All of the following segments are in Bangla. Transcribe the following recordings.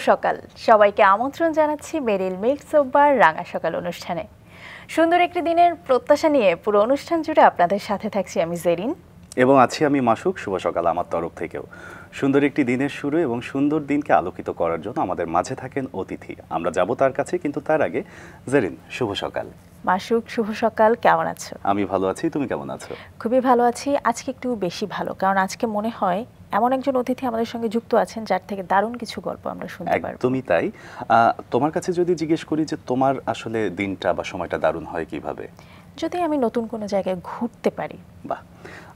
সকাল সবাইকে আমন্ত্রণ জানাচ্ছি মেরিল মিল্কস অফ বার রাঙা সকাল অনুষ্ঠানে। সুন্দর একটি দিনের প্রত্যাশা নিয়ে পুরো অনুষ্ঠান জুড়ে আপনাদের সাথে থাকছি আমি জেরিন এবং আছি আমি মাসুক। শুভ সকাল আমার তরফ থেকেও। সুন্দর একটি দিনের শুরু এবং সুন্দর দিনকে আলোকিত করার জন্য আমাদের মাঝে থাকেন অতিথি। আমরা যাব তার কাছে, কিন্তু তার আগে জেরিন, শুভ সকাল। মাসুক, শুভ সকাল। কেমন আছো? আমি ভালো আছি, তুমি কেমন আছো? খুবই ভালো আছি। আজকে একটু বেশি ভালো, কারণ আজকে মনে হয় এমন একজন অতিথি আমাদের সঙ্গে যুক্ত আছেন যার থেকে দারুণ কিছু গল্প আমরা শুনতে পারবো। একদমই তাই। তোমার কাছে যদি জিজ্ঞেস করি যে তোমার আসলে দিনটা বা সময়টা দারুণ হয় কিভাবে? যদি আমি নতুন কোনো জায়গায় ঘুরতে পারি। বাহ,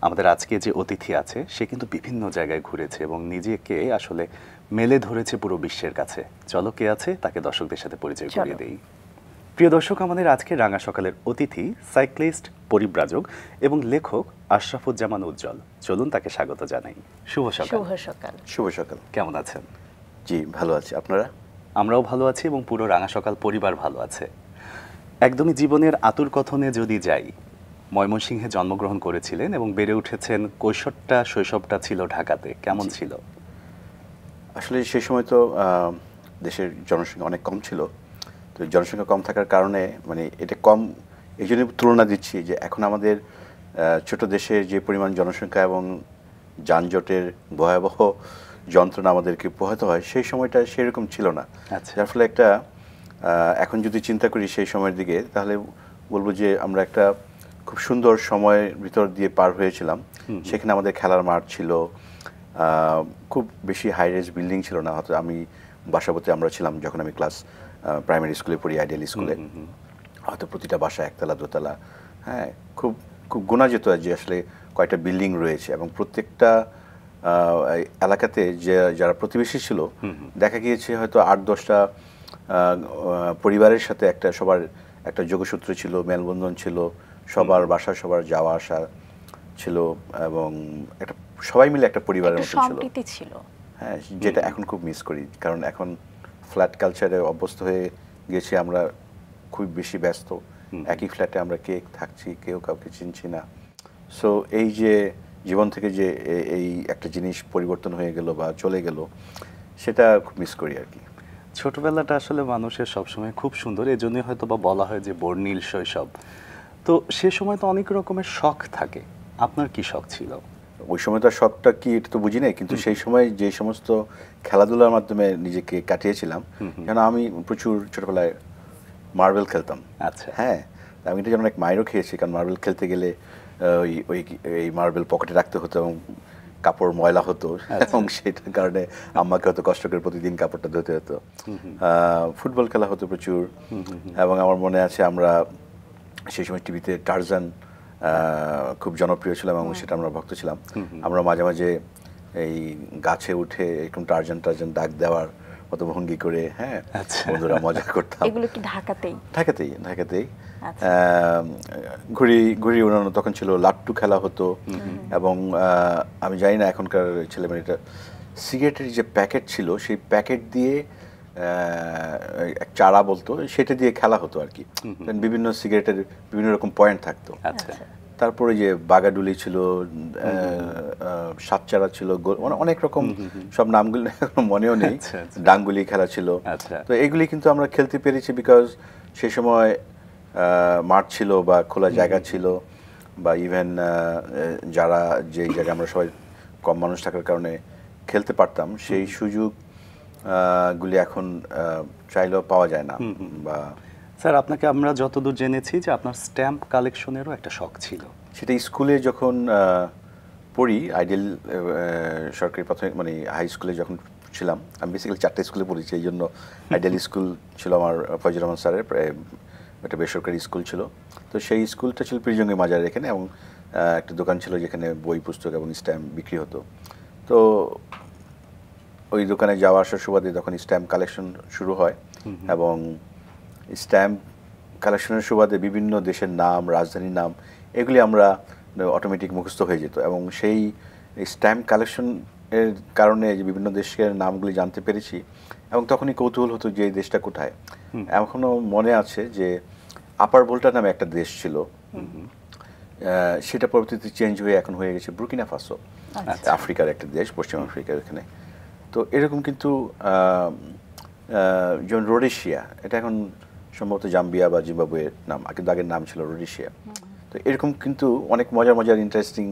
আমাদের আজকে যে অতিথি আছে সে কিন্তু বিভিন্ন জায়গায় ঘুরেছে এবং নিজেকে আসলে মেলে ধরেছে পুরো বিশ্বের কাছে। চলো, কে আছে তাকে দর্শকদের সাথে পরিচয় করিয়ে দেই। প্রিয় দর্শক, আমাদের আজকে রাঙা সকালের অতিথি সাইক্লিস্ট, পরিব্রাজক এবং লেখক আশরাফুজ্জামান উজ্জ্বল। চলুন তাকে স্বাগত জানাই। শুভ সকাল। শুভ সকাল। শুভ সকাল। কেমন আছেন? জি, ভালো আছি। আপনারা? আমরাও ভালো আছি এবং পুরো রাঙা সকাল পরিবার ভালো আছে। একদমই জীবনের আতুর কথনে যদি যাই, ময়মনসিংহে জন্মগ্রহণ করেছিলেন এবং বেড়ে উঠেছেন। শৈশবটা ছিল ঢাকাতে। কেমন ছিল? আসলে সেই সময় তো দেশের জনসংখ্যা অনেক কম ছিল। তো জনসংখ্যা কম থাকার কারণে মানে এটা কম, এই জন্য তুলনা দিচ্ছি যে এখন আমাদের ছোট দেশের যে পরিমাণ জনসংখ্যা এবং যানজটের ভয়াবহ যন্ত্রণা আমাদেরকে পোহাতে হয়, সেই সময়টা সেরকম ছিল না। যার ফলে একটা এখন যদি চিন্তা করি সেই সময়ের দিকে, তাহলে বলবো যে আমরা একটা খুব সুন্দর সময়ের ভিতর দিয়ে পার হয়েছিলাম। সেখানে আমাদের খেলার মাঠ ছিল, খুব বেশি হাই রেজ বিল্ডিং ছিল না। হয়তো আমি বাসাবোতে আমরা ছিলাম যখন আমি ক্লাস প্রাইমারি স্কুলে পড়ি, আইডিয়াল স্কুলে। হয়তো প্রতিটা বাসা একতলা দোতলা, হ্যাঁ, খুব খুব গোনা যেত যে আসলে কয়টা বিল্ডিং রয়েছে। এবং প্রত্যেকটা এলাকাতে যে যারা প্রতিবেশী ছিল, দেখা গিয়েছে হয়তো 8-10টা পরিবারের সাথে সবার একটা যোগসূত্র ছিল, মেলবন্ধন ছিল, সবার বাসা সবার যাওয়া আসা ছিল এবং একটা সবাই মিলে একটা পরিবারের মতো ছিল। হ্যাঁ, যেটা এখন খুব মিস করি, কারণ এখন ফ্ল্যাট কালচারে অভ্যস্ত হয়ে গেছি আমরা, খুব বেশি ব্যস্ত। একই ফ্ল্যাটে আমরা কে থাকছি, কেউ কাউকে চিনছি না। সো এই যে জীবন থেকে যে এই একটা জিনিস পরিবর্তন হয়ে গেল বা চলে গেল, সেটা খুব মিস করি আর কি। ছোটবেলাটা আসলে মানুষের সবসময় খুব সুন্দর, এই জন্যই হয়তো বা বলা হয় যে বর্ণিল শৈশব। তো সে সময় তো অনেক রকমের শখ থাকে। আপনার কি শখ ছিল? ওই সময়টার শখটা কি এটা তো বুঝি নাই, কিন্তু সেই সময় যে সমস্ত খেলাধুলার মাধ্যমে নিজেকে কাটিয়েছিলাম, যেন আমি প্রচুর ছোটবেলায় মার্বেল খেলতাম। আচ্ছা, হ্যাঁ, আমি এটা যেন অনেক মাইরও খেয়েছি, কারণ মার্বেল খেলতে গেলে ওই মার্বেল পকেটে রাখতে হতো এবং কাপড় ময়লা হতো, এবং সেটার কারণে আম্মাকে হয়তো কষ্ট করে প্রতিদিন কাপড়টা ধুতে হতো। ফুটবল খেলা হতো প্রচুর, এবং আমার মনে আছে আমরা সেই সময় টিভিতে টারজান খুব জনপ্রিয় ছিল এবং সেটা আমরা ভক্ত ছিলাম। আমরা মাঝে মাঝে এই গাছে উঠে এরকম টারজান ডাক দেওয়ার মতো ভঙ্গি করে, হ্যাঁ, বন্ধুরা মজা করতাম। এগুলো কি ঢাকাতেই? ঢাকাতেই ঘুড়ি উড়ানো তখন ছিল, লাট্টু খেলা হতো। এবং আমি জানি না এখনকার ছেলেমেয়েরা, সিগারেটের যে প্যাকেট ছিল সেই প্যাকেট দিয়ে চারা বলতো, সেটা দিয়ে খেলা হতো আর কি। বিভিন্ন সিগারেটের বিভিন্ন রকম পয়েন্ট থাকতো। তারপরে যে বাগাডুলি ছিল, সাতচারা ছিল, অনেক রকম, সব নামগুলো মনেও নেই। ডাঙ্গুলি খেলা ছিল। তো এগুলি কিন্তু আমরা খেলতে পেরেছি বিকজ সেই সময় মাঠ ছিল বা খোলা জায়গা ছিল, বা ইভেন যারা যেই জায়গায় আমরা সবাই কম মানুষ থাকার কারণে খেলতে পারতাম, সেই সুযোগ গুলি এখন চাইলেও পাওয়া যায় না। বা স্যার, আপনাকে আমরা যতদূর জেনেছি যে আপনার স্ট্যাম্প কালেকশনেরও একটা শখ ছিল। সেটা স্কুলে যখন পড়ি, আইডিয়াল সরকারি প্রাথমিক মানে হাই স্কুলে যখন ছিলাম, আমি বেসিক্যালি 4টে স্কুলে পড়েছি, এই জন্য আইডিয়াল স্কুল ছিল আমার ফজলুর রহমান স্যারের, একটা বেসরকারি স্কুল ছিল। তো সেই স্কুলটা ছিল পীরজঙ্গি মাজারের এখানে, এবং একটা দোকান ছিল যেখানে বই পুস্তক এবং স্ট্যাম্প বিক্রি হতো। তো ওই দোকানে যাওয়া আসার সুবাদে তখন স্ট্যাম্প কালেকশন শুরু হয়, এবং স্ট্যাম্প কালেকশনের সুবাদে বিভিন্ন দেশের নাম, রাজধানীর নাম, এগুলি আমরা অটোমেটিক মুখস্থ হয়ে যেত। এবং সেই স্ট্যাম্প কালেকশন এর কারণে যে বিভিন্ন দেশের নামগুলি জানতে পেরেছি, এবং তখনই কৌতূহল হতো যে এই দেশটা কোথায়। এখনও মনে আছে যে আপার ভোল্টা নামে একটা দেশ ছিল, সেটা পরবর্তীতে চেঞ্জ হয়ে এখন হয়ে গেছে বুর্কিনা ফাসো, আফ্রিকার একটা দেশ, পশ্চিম আফ্রিকার এখানে। তো এরকম কিন্তু যেমন রোডেশিয়া, এটা এখন সম্ভবত জাম্বিয়া বা জিম্বাবুয়ের নাম, কিন্তু আগের নাম ছিল রোডেশিয়া। তো এরকম কিন্তু অনেক মজার মজার ইন্টারেস্টিং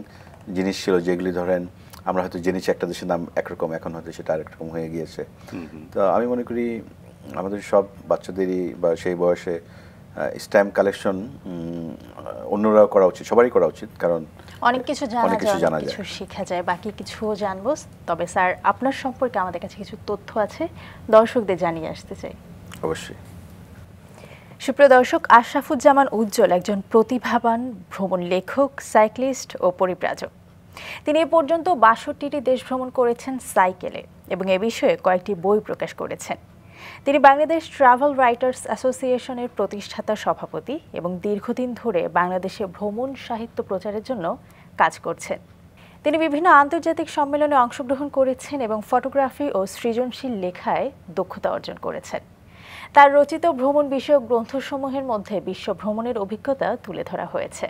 জিনিস ছিল, যেগুলি ধরেন আমরা হয়তো জেনেছি একটা দেশের নাম একরকম, এখন হয়তো সেটা আরেক রকম হয়ে গিয়েছে। তো আমি মনে করি আমাদের সব বাচ্চাদেরই বা সেই বয়সে স্ট্যাম্প কালেকশন অন্যরাও করা উচিত, সবারই করা উচিত, কারণ অনেক কিছু জানা যায়, অনেক কিছু শেখা যায়, বাকি কিছুও জানবো। তবে স্যার আপনার সম্পর্কে আমাদের কাছে কিছু তথ্য আছে, দর্শকদের জানিয়ে আসতে চাই। অবশ্যই। সুপ্রিয় দর্শক, আশরাফুজ্জামান উজ্জ্বল একজন প্রতিভাবান ভ্রমণ লেখক, সাইক্লিস্ট ও পরিব্রাজক। তিনি এ পর্যন্ত ৬২টি দেশ ভ্রমণ করেছেন সাইকেলে এবং এ বিষয়ে কয়েকটি বই প্রকাশ করেছেন। তিনি বাংলাদেশ ট্রাভেল রাইটার্স অ্যাসোসিয়েশনের প্রতিষ্ঠাতা সভাপতি এবং দীর্ঘদিন ধরে বাংলাদেশে ভ্রমণ সাহিত্য প্রচারের জন্য কাজ করছেন। তিনি বিভিন্ন আন্তর্জাতিক সম্মেলনে অংশগ্রহণ করেছেন এবং ফটোগ্রাফি ও সৃজনশীল লেখায় দক্ষতা অর্জন করেছেন। তার রচিত ভ্রমণ বিষয়ক গ্রন্থসমূহের মধ্যে বিশ্ব ভ্রমণের অভিজ্ঞতা তুলে ধরা হয়েছে।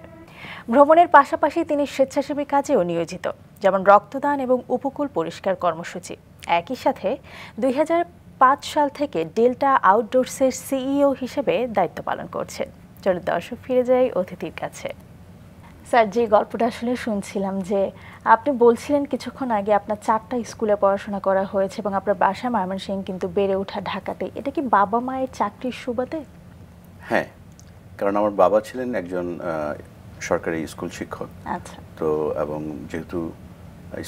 ভ্রমণের পাশাপাশি তিনি স্বেচ্ছাসেবী কাজেও নিয়োজিত, যেমন রক্তদান এবং উপকূল পরিষ্কার কর্মসূচি। একই সাথে ২০০৫ সাল থেকে ডেল্টা আউটডোরসের সিইও হিসেবে দায়িত্ব পালন করছেন। চলুন দর্শক ফিরে যাই অতিথির কাছে। স্যার, যে গল্পটা আসলে শুনছিলাম, যে আপনি বলছিলেন কিছুক্ষণ আগে আপনার 4টা স্কুলে পড়াশোনা করা হয়েছে এবং আপনার বাসা ময়মনসিংহ, কিন্তু বেড়ে ওঠা ঢাকাতে। এটা কি বাবা মায়ের চাকরির সুবাদে? হ্যাঁ, কারণ আমার বাবা ছিলেন একজন সরকারি স্কুল শিক্ষক। আচ্ছা। তো এবং যেহেতু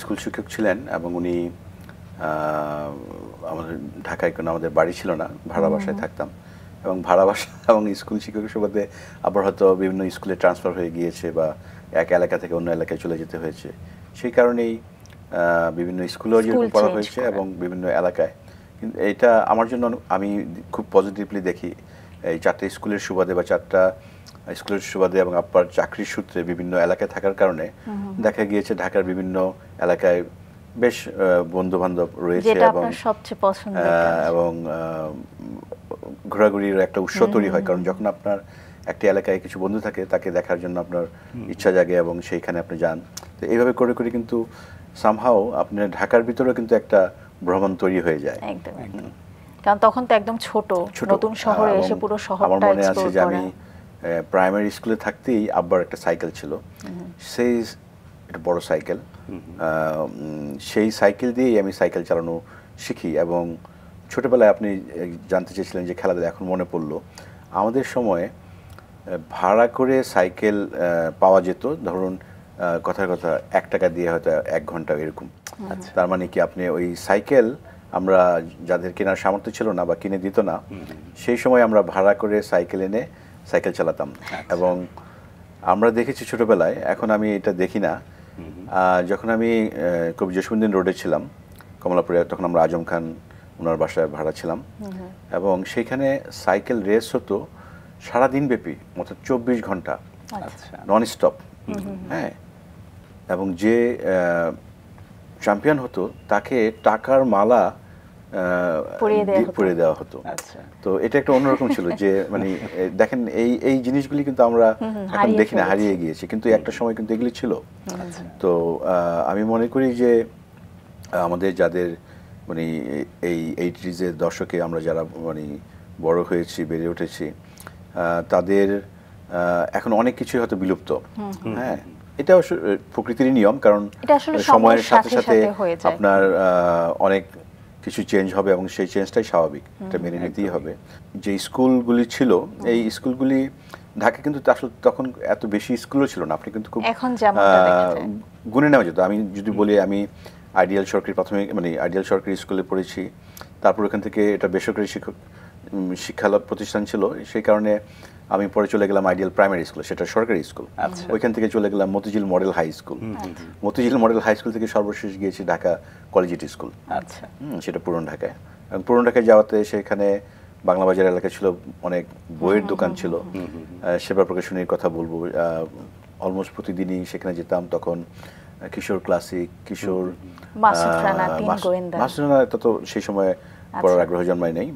স্কুল শিক্ষক ছিলেন এবং উনি আমাদের ঢাকায় কোনো আমাদের বাড়ি ছিল না, ভাড়া বাসায় থাকতাম, এবং ভাড়া বাসা এবং স্কুল শিক্ষকের সুবাদে আবার হয়তো বিভিন্ন স্কুলে ট্রান্সফার হয়ে গিয়েছে বা এক এলাকা থেকে অন্য এলাকায় চলে যেতে হয়েছে। সেই কারণেই বিভিন্ন স্কুলেও যেরকম পড়া হয়েছে এবং বিভিন্ন এলাকায়। কিন্তু এটা আমার জন্য আমি খুব পজিটিভলি দেখি, এই 4টা স্কুলের সুবাদে বা 4টা স্কুলের সুবাদে এবং আপনার চাকরির সূত্রে বিভিন্ন এলাকায় থাকার কারণে দেখা গিয়েছে ঢাকার বিভিন্ন এলাকায় বেশ বন্ধু বান্ধব রয়েছে এবং ঘোরাঘুরির একটা উৎস তৈরি হয়। কারণ যখন আপনার একটি এলাকায় কিছু বন্ধু থাকে, তাকে দেখার জন্য আপনার ইচ্ছা জাগে এবং সেইখানে আপনি যান। তো এইভাবে করে করে কিন্তু সামহাও আপনার ঢাকার ভিতরেও কিন্তু একটা ভ্রমণ তৈরি হয়ে যায়। একদম, কারণ তখন তো একদম ছোট নতুন শহরে এসে পুরো শহরটা আমার মনে আছে যে আমি প্রাইমারি স্কুলে থাকতেই আব্বার একটা সাইকেল ছিল, সেই একটা বড় সাইকেল, সেই সাইকেল দিয়েই আমি সাইকেল চালানো শিখি। এবং ছোটবেলায় আপনি জানতে চেয়েছিলেন যে খেলাধুলা, এখন মনে পড়লো আমাদের সময়ে ভাড়া করে সাইকেল পাওয়া যেত, ধরুন কথার কথা 1 টাকা দিয়ে হয়তো 1 ঘন্টা এরকম। তার মানে কি আপনি ওই সাইকেল আমরা যাদের কেনার সামর্থ্য ছিল না বা কিনে দিত না, সেই সময় আমরা ভাড়া করে সাইকেল এনে সাইকেল চালাতাম। এবং আমরা দেখেছি ছোটবেলায়, এখন আমি এটা দেখি না। যখন আমি কবি জসীমউদ্দিন রোডে ছিলাম কমলাপুরে, তখন আমরা আজম খান ওনার বাসায় ভাড়া ছিলাম, এবং সেইখানে সাইকেল রেস হতো সারাদিন ব্যাপী, অর্থাৎ 24 ঘন্টা নন স্টপ। হ্যাঁ, এবং যে চ্যাম্পিয়ন হতো তাকে টাকার মালা পরিয়ে দেওয়া হতো। তো এটা একটা অন্যরকম ছিল যে মানে দেখেন এই জিনিসগুলি কিন্তু আমরা এখন দেখি না, হারিয়ে গিয়েছে, কিন্তু একটা সময় কিন্তু এগুলি ছিল। তো আমি মনে করি যে আমাদের যাদের মানে এই 80s দশকে আমরা যারা মানে বড় হয়েছি, বেড়ে উঠেছি, তাদের এখন অনেক কিছুই হয়তো বিলুপ্ত। হ্যাঁ, এটা প্রকৃতির নিয়ম, কারণ সময়ের সাথে সাথে আপনার অনেক কিছু চেঞ্জ হবে এবং সেই চেঞ্জটাই স্বাভাবিক, এটা মেনে নিতেই হবে। যে স্কুলগুলি ছিল, এই স্কুলগুলি ঢাকা কিন্তু আসলে তখন এত বেশি স্কুলও ছিল না, আপনি কিন্তু খুব গুনে নেওয়া যেত। আমি যদি বলি, আমি আইডিয়াল সরকারি প্রাথমিক মানে আইডিয়াল সরকারি স্কুলে পড়েছি, তারপর ওখান থেকে এটা বেসরকারি শিক্ষা প্রতিষ্ঠান ছিল, সেই কারণে আমি পরে চলে গেলাম আইডিয়াল প্রাইমারি স্কুলে, সেটা সরকারি স্কুল। ওইখান থেকে চলে গেলাম Motijheel model high school. Motijheel model high school থেকে সর্বশেষ গিয়েছি ঢাকা কলেজিয়েট স্কুল, সেটা পুরান ঢাকায়। এবং পুরান ঢাকায় যাওয়াতে সেখানে বাংলা বাজার এলাকায় ছিল অনেক বইয়ের দোকান ছিল, সেবা প্রকাশনীর কথা বলবো, অলমোস্ট প্রতিদিনই সেখানে যেতাম। তখন কিশোর ক্লাসিক, কিশোর মাসুদ রানা, তো সেই সময় পড়ার আগ্রহ জন্মায় নেই।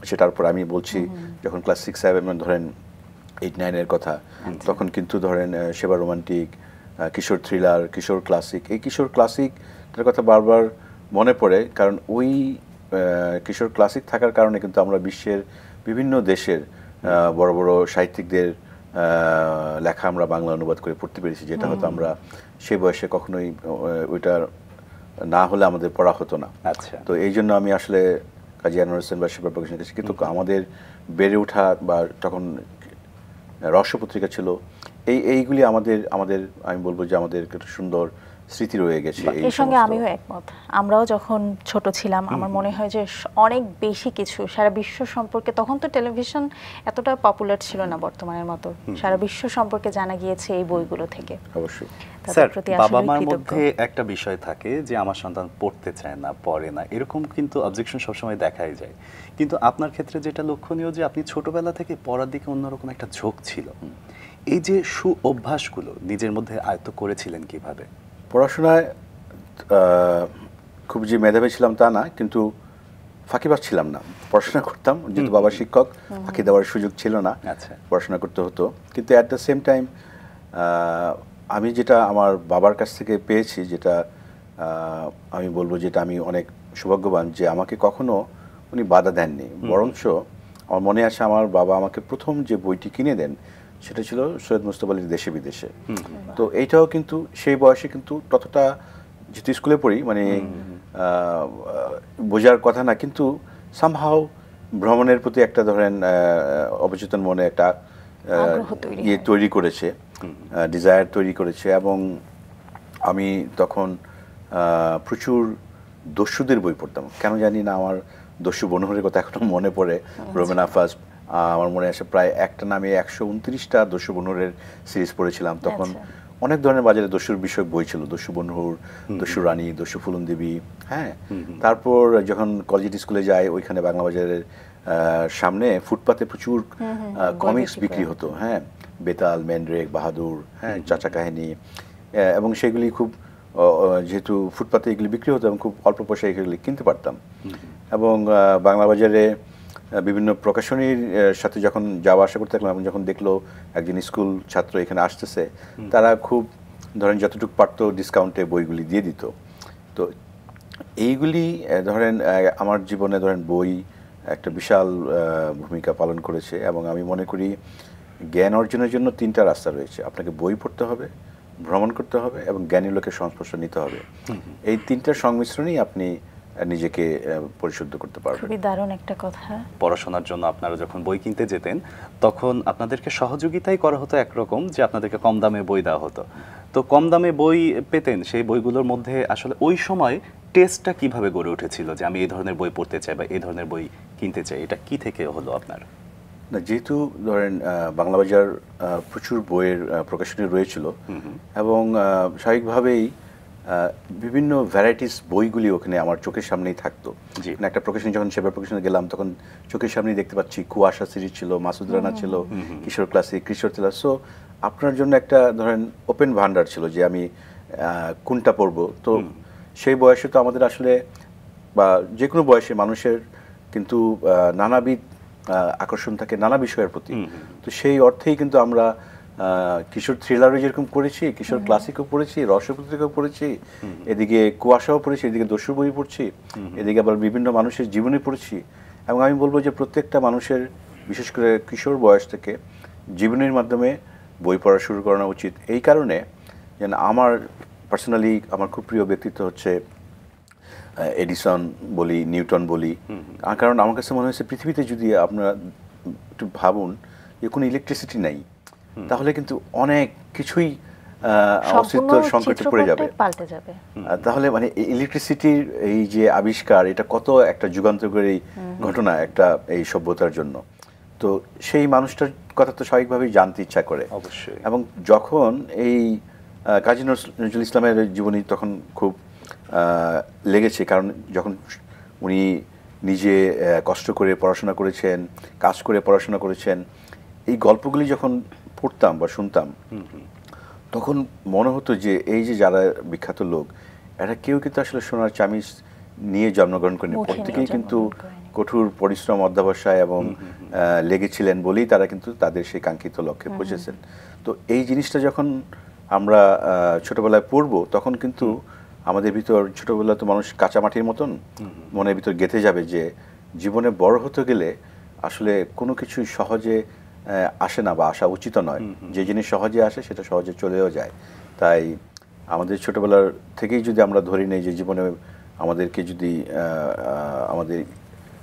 সেটার পর আমি বলছি যখন ক্লাস 6-7 ধরেন 8-9 কথা, তখন কিন্তু ধরেন সেবা রোমান্টিক, কিশোর থ্রিলার, কিশোর ক্লাসিক, এই কিশোর ক্লাসিকটার কথা বারবার মনে পড়ে, কারণ ওই কিশোর ক্লাসিক থাকার কারণে কিন্তু আমরা বিশ্বের বিভিন্ন দেশের বড় বড় সাহিত্যিকদের লেখা আমরা বাংলা অনুবাদ করে পড়তে পেরেছি, যেটা হয়তো আমরা সেই বয়সে কখনোই ওইটা না হলে আমাদের পড়া হতো না। আচ্ছা, তো এই জন্য আমি আসলে কাজী আনোয়ার হোসেন বা শিবরাম প্রকাশনের কাছে, কিন্তু আমাদের বেড়ে ওঠা বা তখন রহস্য পত্রিকা ছিল, এইগুলি আমাদের আমি বলবো যে আমাদের একটা সুন্দর স্মৃতি রয়ে গেছে। এর সঙ্গে আমিও একমত। আমরাও যখন ছোট ছিলাম আমার মনে হয় যে অনেক বেশি কিছু সারা বিশ্ব সম্পর্কে, তখন তো টেলিভিশন এতটা পপুলার ছিল না বর্তমানের মতো, সারা বিশ্ব সম্পর্কে জানা গিয়েছে এই বইগুলো থেকে। অবশ্যই স্যার, বাবা মার মধ্যে একটা বিষয় থাকে যে আমার সন্তান পড়তে চায় না, পড়ে না, এরকম কিন্তু অবজেকশন সবসময় দেখাই যায়। কিন্তু আপনার ক্ষেত্রে যেটা লক্ষণীয় যে আপনি ছোটবেলা থেকে পড়ার দিকে অন্যরকম একটা ঝোঁক ছিল। এই যে অভ্যাসগুলো নিজের মধ্যে আয়ত্ত করেছিলেন কিভাবে? পড়াশোনায় খুব যে মেধাবী ছিলাম তা না, কিন্তু ফাঁকিবাজ ছিলাম না, পড়াশোনা করতাম, যেহেতু বাবা শিক্ষক, ফাঁকি দেওয়ার সুযোগ ছিল না, পড়াশোনা করতে হতো। কিন্তু অ্যাট দ্য সেম টাইম আমি যেটা আমার বাবার কাছ থেকে পেয়েছি, যেটা আমি বলবো যেটা আমি অনেক সৌভাগ্যবান, যে আমাকে কখনো উনি বাধা দেননি, বরঞ্চ আমার মনে আছে আমার বাবা আমাকে প্রথম যে বইটি কিনে দেন সেটা ছিল সৈয়দ মুজতবা আলীর দেশে বিদেশে। তো এইটাও কিন্তু সেই বয়সে কিন্তু ততটা, যেহেতু স্কুলে পড়ি, মানে বোঝার কথা না, কিন্তু সামহাও ভ্রমণের প্রতি একটা ধরেন অবচেতন মনে একটা ইয়ে তৈরি করেছে, ডিজায়ার তৈরি করেছে। এবং আমি তখন প্রচুর দস্যুদের বই পড়তাম, কেন জানি না আমার দস্যু বনহুরের কথা এখনো মনে পড়ে, রোবেন আফাজ। আমার মনে আছে প্রায় একটা নামে 129টা দস্যু বনহুরের সিরিজ পড়েছিলাম। তখন অনেক ধরনের বাজারে দস্যুর বিষয়ক বই ছিল, দস্যু বনহুর, দস্যু রানী, দস্যু ফুলন দেবী। হ্যাঁ, তারপর যখন কলেজ স্কুলে যাই, ওইখানে বাংলা বাজারের সামনে ফুটপাতে প্রচুর কমিক্স বিক্রি হতো। হ্যাঁ, বেতাল, ম্যান্ড্রেক, বাহাদুর, হ্যাঁ, চাচা কাহিনী, এবং সেগুলি খুব, যেহেতু ফুটপাতে এগুলি বিক্রি হতো এবং খুব অল্প পয়সায় এগুলি কিনতে পারতাম। এবং বাংলা বাজারে বিভিন্ন প্রকাশনীর সাথে যখন যাওয়া আসা করতে থাকলাম, এবং যখন দেখলো একজন স্কুল ছাত্র এখানে আসতেছে, তারা খুব ধরেন যতটুকু পারতো ডিসকাউন্টে বইগুলি দিয়ে দিত। তো এইগুলি ধরেন আমার জীবনে ধরেন বই একটা বিশাল ভূমিকা পালন করেছে। এবং আমি মনে করি জ্ঞান অর্জনের জন্য 3টা রাস্তা রয়েছে, আপনাকে বই পড়তে হবে, ভ্রমণ করতে হবে, এবং জ্ঞানী লোকের সংস্পর্শ নিতে হবে। এই 3টার সংমিশ্রণেই আপনি নিজেকে পরিশুদ্ধ করতে পারবেন। খুবই দারুণ একটা কথা। পড়াশোনার জন্য আপনারা যখন বই কিনতে যেতেন, তখন আপনাদেরকে সহযোগিতাই করা হতো একরকম, যে আপনাদেরকে কম দামে বই দেওয়া হতো। তো কম দামে বই পেতেন, সেই বইগুলোর মধ্যে আসলে ওই সময় টেস্টটা কিভাবে গড়ে উঠেছিল যে আমি এই ধরনের বই পড়তে চাই বা এই ধরনের বই কিনতে চাই? এটা কি থেকে হলো আপনার? না, যেহেতু ধরেন বাংলা বাজার প্রচুর বইয়ের প্রকাশনী রয়েছিল, এবং স্বাভাবিকভাবেই বিভিন্ন ভ্যারাইটিস বইগুলি ওখানে আমার চোখের সামনেই থাকতো। একটা প্রকাশনী, যখন সেবা প্রকাশনে গেলাম, তখন চোখের সামনেই দেখতে পাচ্ছি কুয়াশা সিরিজ ছিল, মাসুদ রানা ছিল, কিশোর ক্লাসিক, কিশোর ছিল। সো আপনার জন্য একটা ধরেন ওপেন ভান্ডার ছিল যে আমি কোনটা পড়বো। তো সেই বয়সে তো আমাদের আসলে, বা যে কোনো বয়সে মানুষের কিন্তু নানাবিধ আকর্ষণ থাকে নানা বিষয়ের প্রতি। তো সেই অর্থেই কিন্তু আমরা কিশোর থ্রিলারও যেরকম পড়েছি, কিশোর ক্লাসিকও পড়েছি, রহস্যপত্রিকাও পড়েছি, এদিকে কুয়াশাও পড়েছি, এদিকে দস্যু বই পড়ছি, এদিকে আবার বিভিন্ন মানুষের জীবনী পড়েছি। এবং আমি বলবো যে প্রত্যেকটা মানুষের, বিশেষ করে কিশোর বয়স থেকে জীবনের মাধ্যমে বই পড়া শুরু করানো উচিত। এই কারণে যেন আমার পার্সোনালি আমার খুব প্রিয় ব্যক্তিত্ব হচ্ছে এডিসন বলি, নিউটন বলি। কারণ আমার কাছে মনে হয়েছে পৃথিবীতে যদি আপনারা একটু ভাবুন যে কোনো ইলেকট্রিসিটি নাই, তাহলে কিন্তু অনেক কিছুই অস্তিত্ব সংকটে পড়ে যাবে। তাহলে মানে ইলেকট্রিসিটির এই যে আবিষ্কার, এটা কত একটা যুগান্তকারী ঘটনা একটা এই সভ্যতার জন্য। তো সেই মানুষটার কথা তো স্বাভাবিকভাবেই জানতে ইচ্ছা করে অবশ্যই। এবং যখন এই কাজী নজরুল ইসলামের জীবনী তখন খুব লেগেছে, কারণ যখন উনি নিজে কষ্ট করে পড়াশোনা করেছেন, কাজ করে পড়াশোনা করেছেন, এই গল্পগুলি যখন পড়তাম বা শুনতাম, তখন মনে হতো যে এই যে যারা বিখ্যাত লোক, এরা কেউ কিন্তু আসলে সোনার চামিচ নিয়ে জন্মগ্রহণ করেনি। প্রত্যেকেই কিন্তু কঠোর পরিশ্রম, অধ্যবসায় এবং লেগেছিলেন বলেই তারা কিন্তু তাদের সেই কাঙ্ক্ষিত লক্ষ্যে পৌঁছেছেন। তো এই জিনিসটা যখন আমরা ছোটবেলায় পড়বো, তখন কিন্তু আমাদের ভিতর ছোটবেলা তো মানুষ কাঁচা মাটির মতন মনের ভিতর গেঁথে যাবে যে জীবনে বড় হতে গেলে আসলে কোনো কিছুই সহজে আসে না বা আসা উচিত নয়। যে জিনিস সহজে আসে সেটা সহজে চলেও যায়। তাই আমাদের ছোটবেলার থেকেই যদি আমরা ধরে নেই যে জীবনে আমাদেরকে যদি আমাদের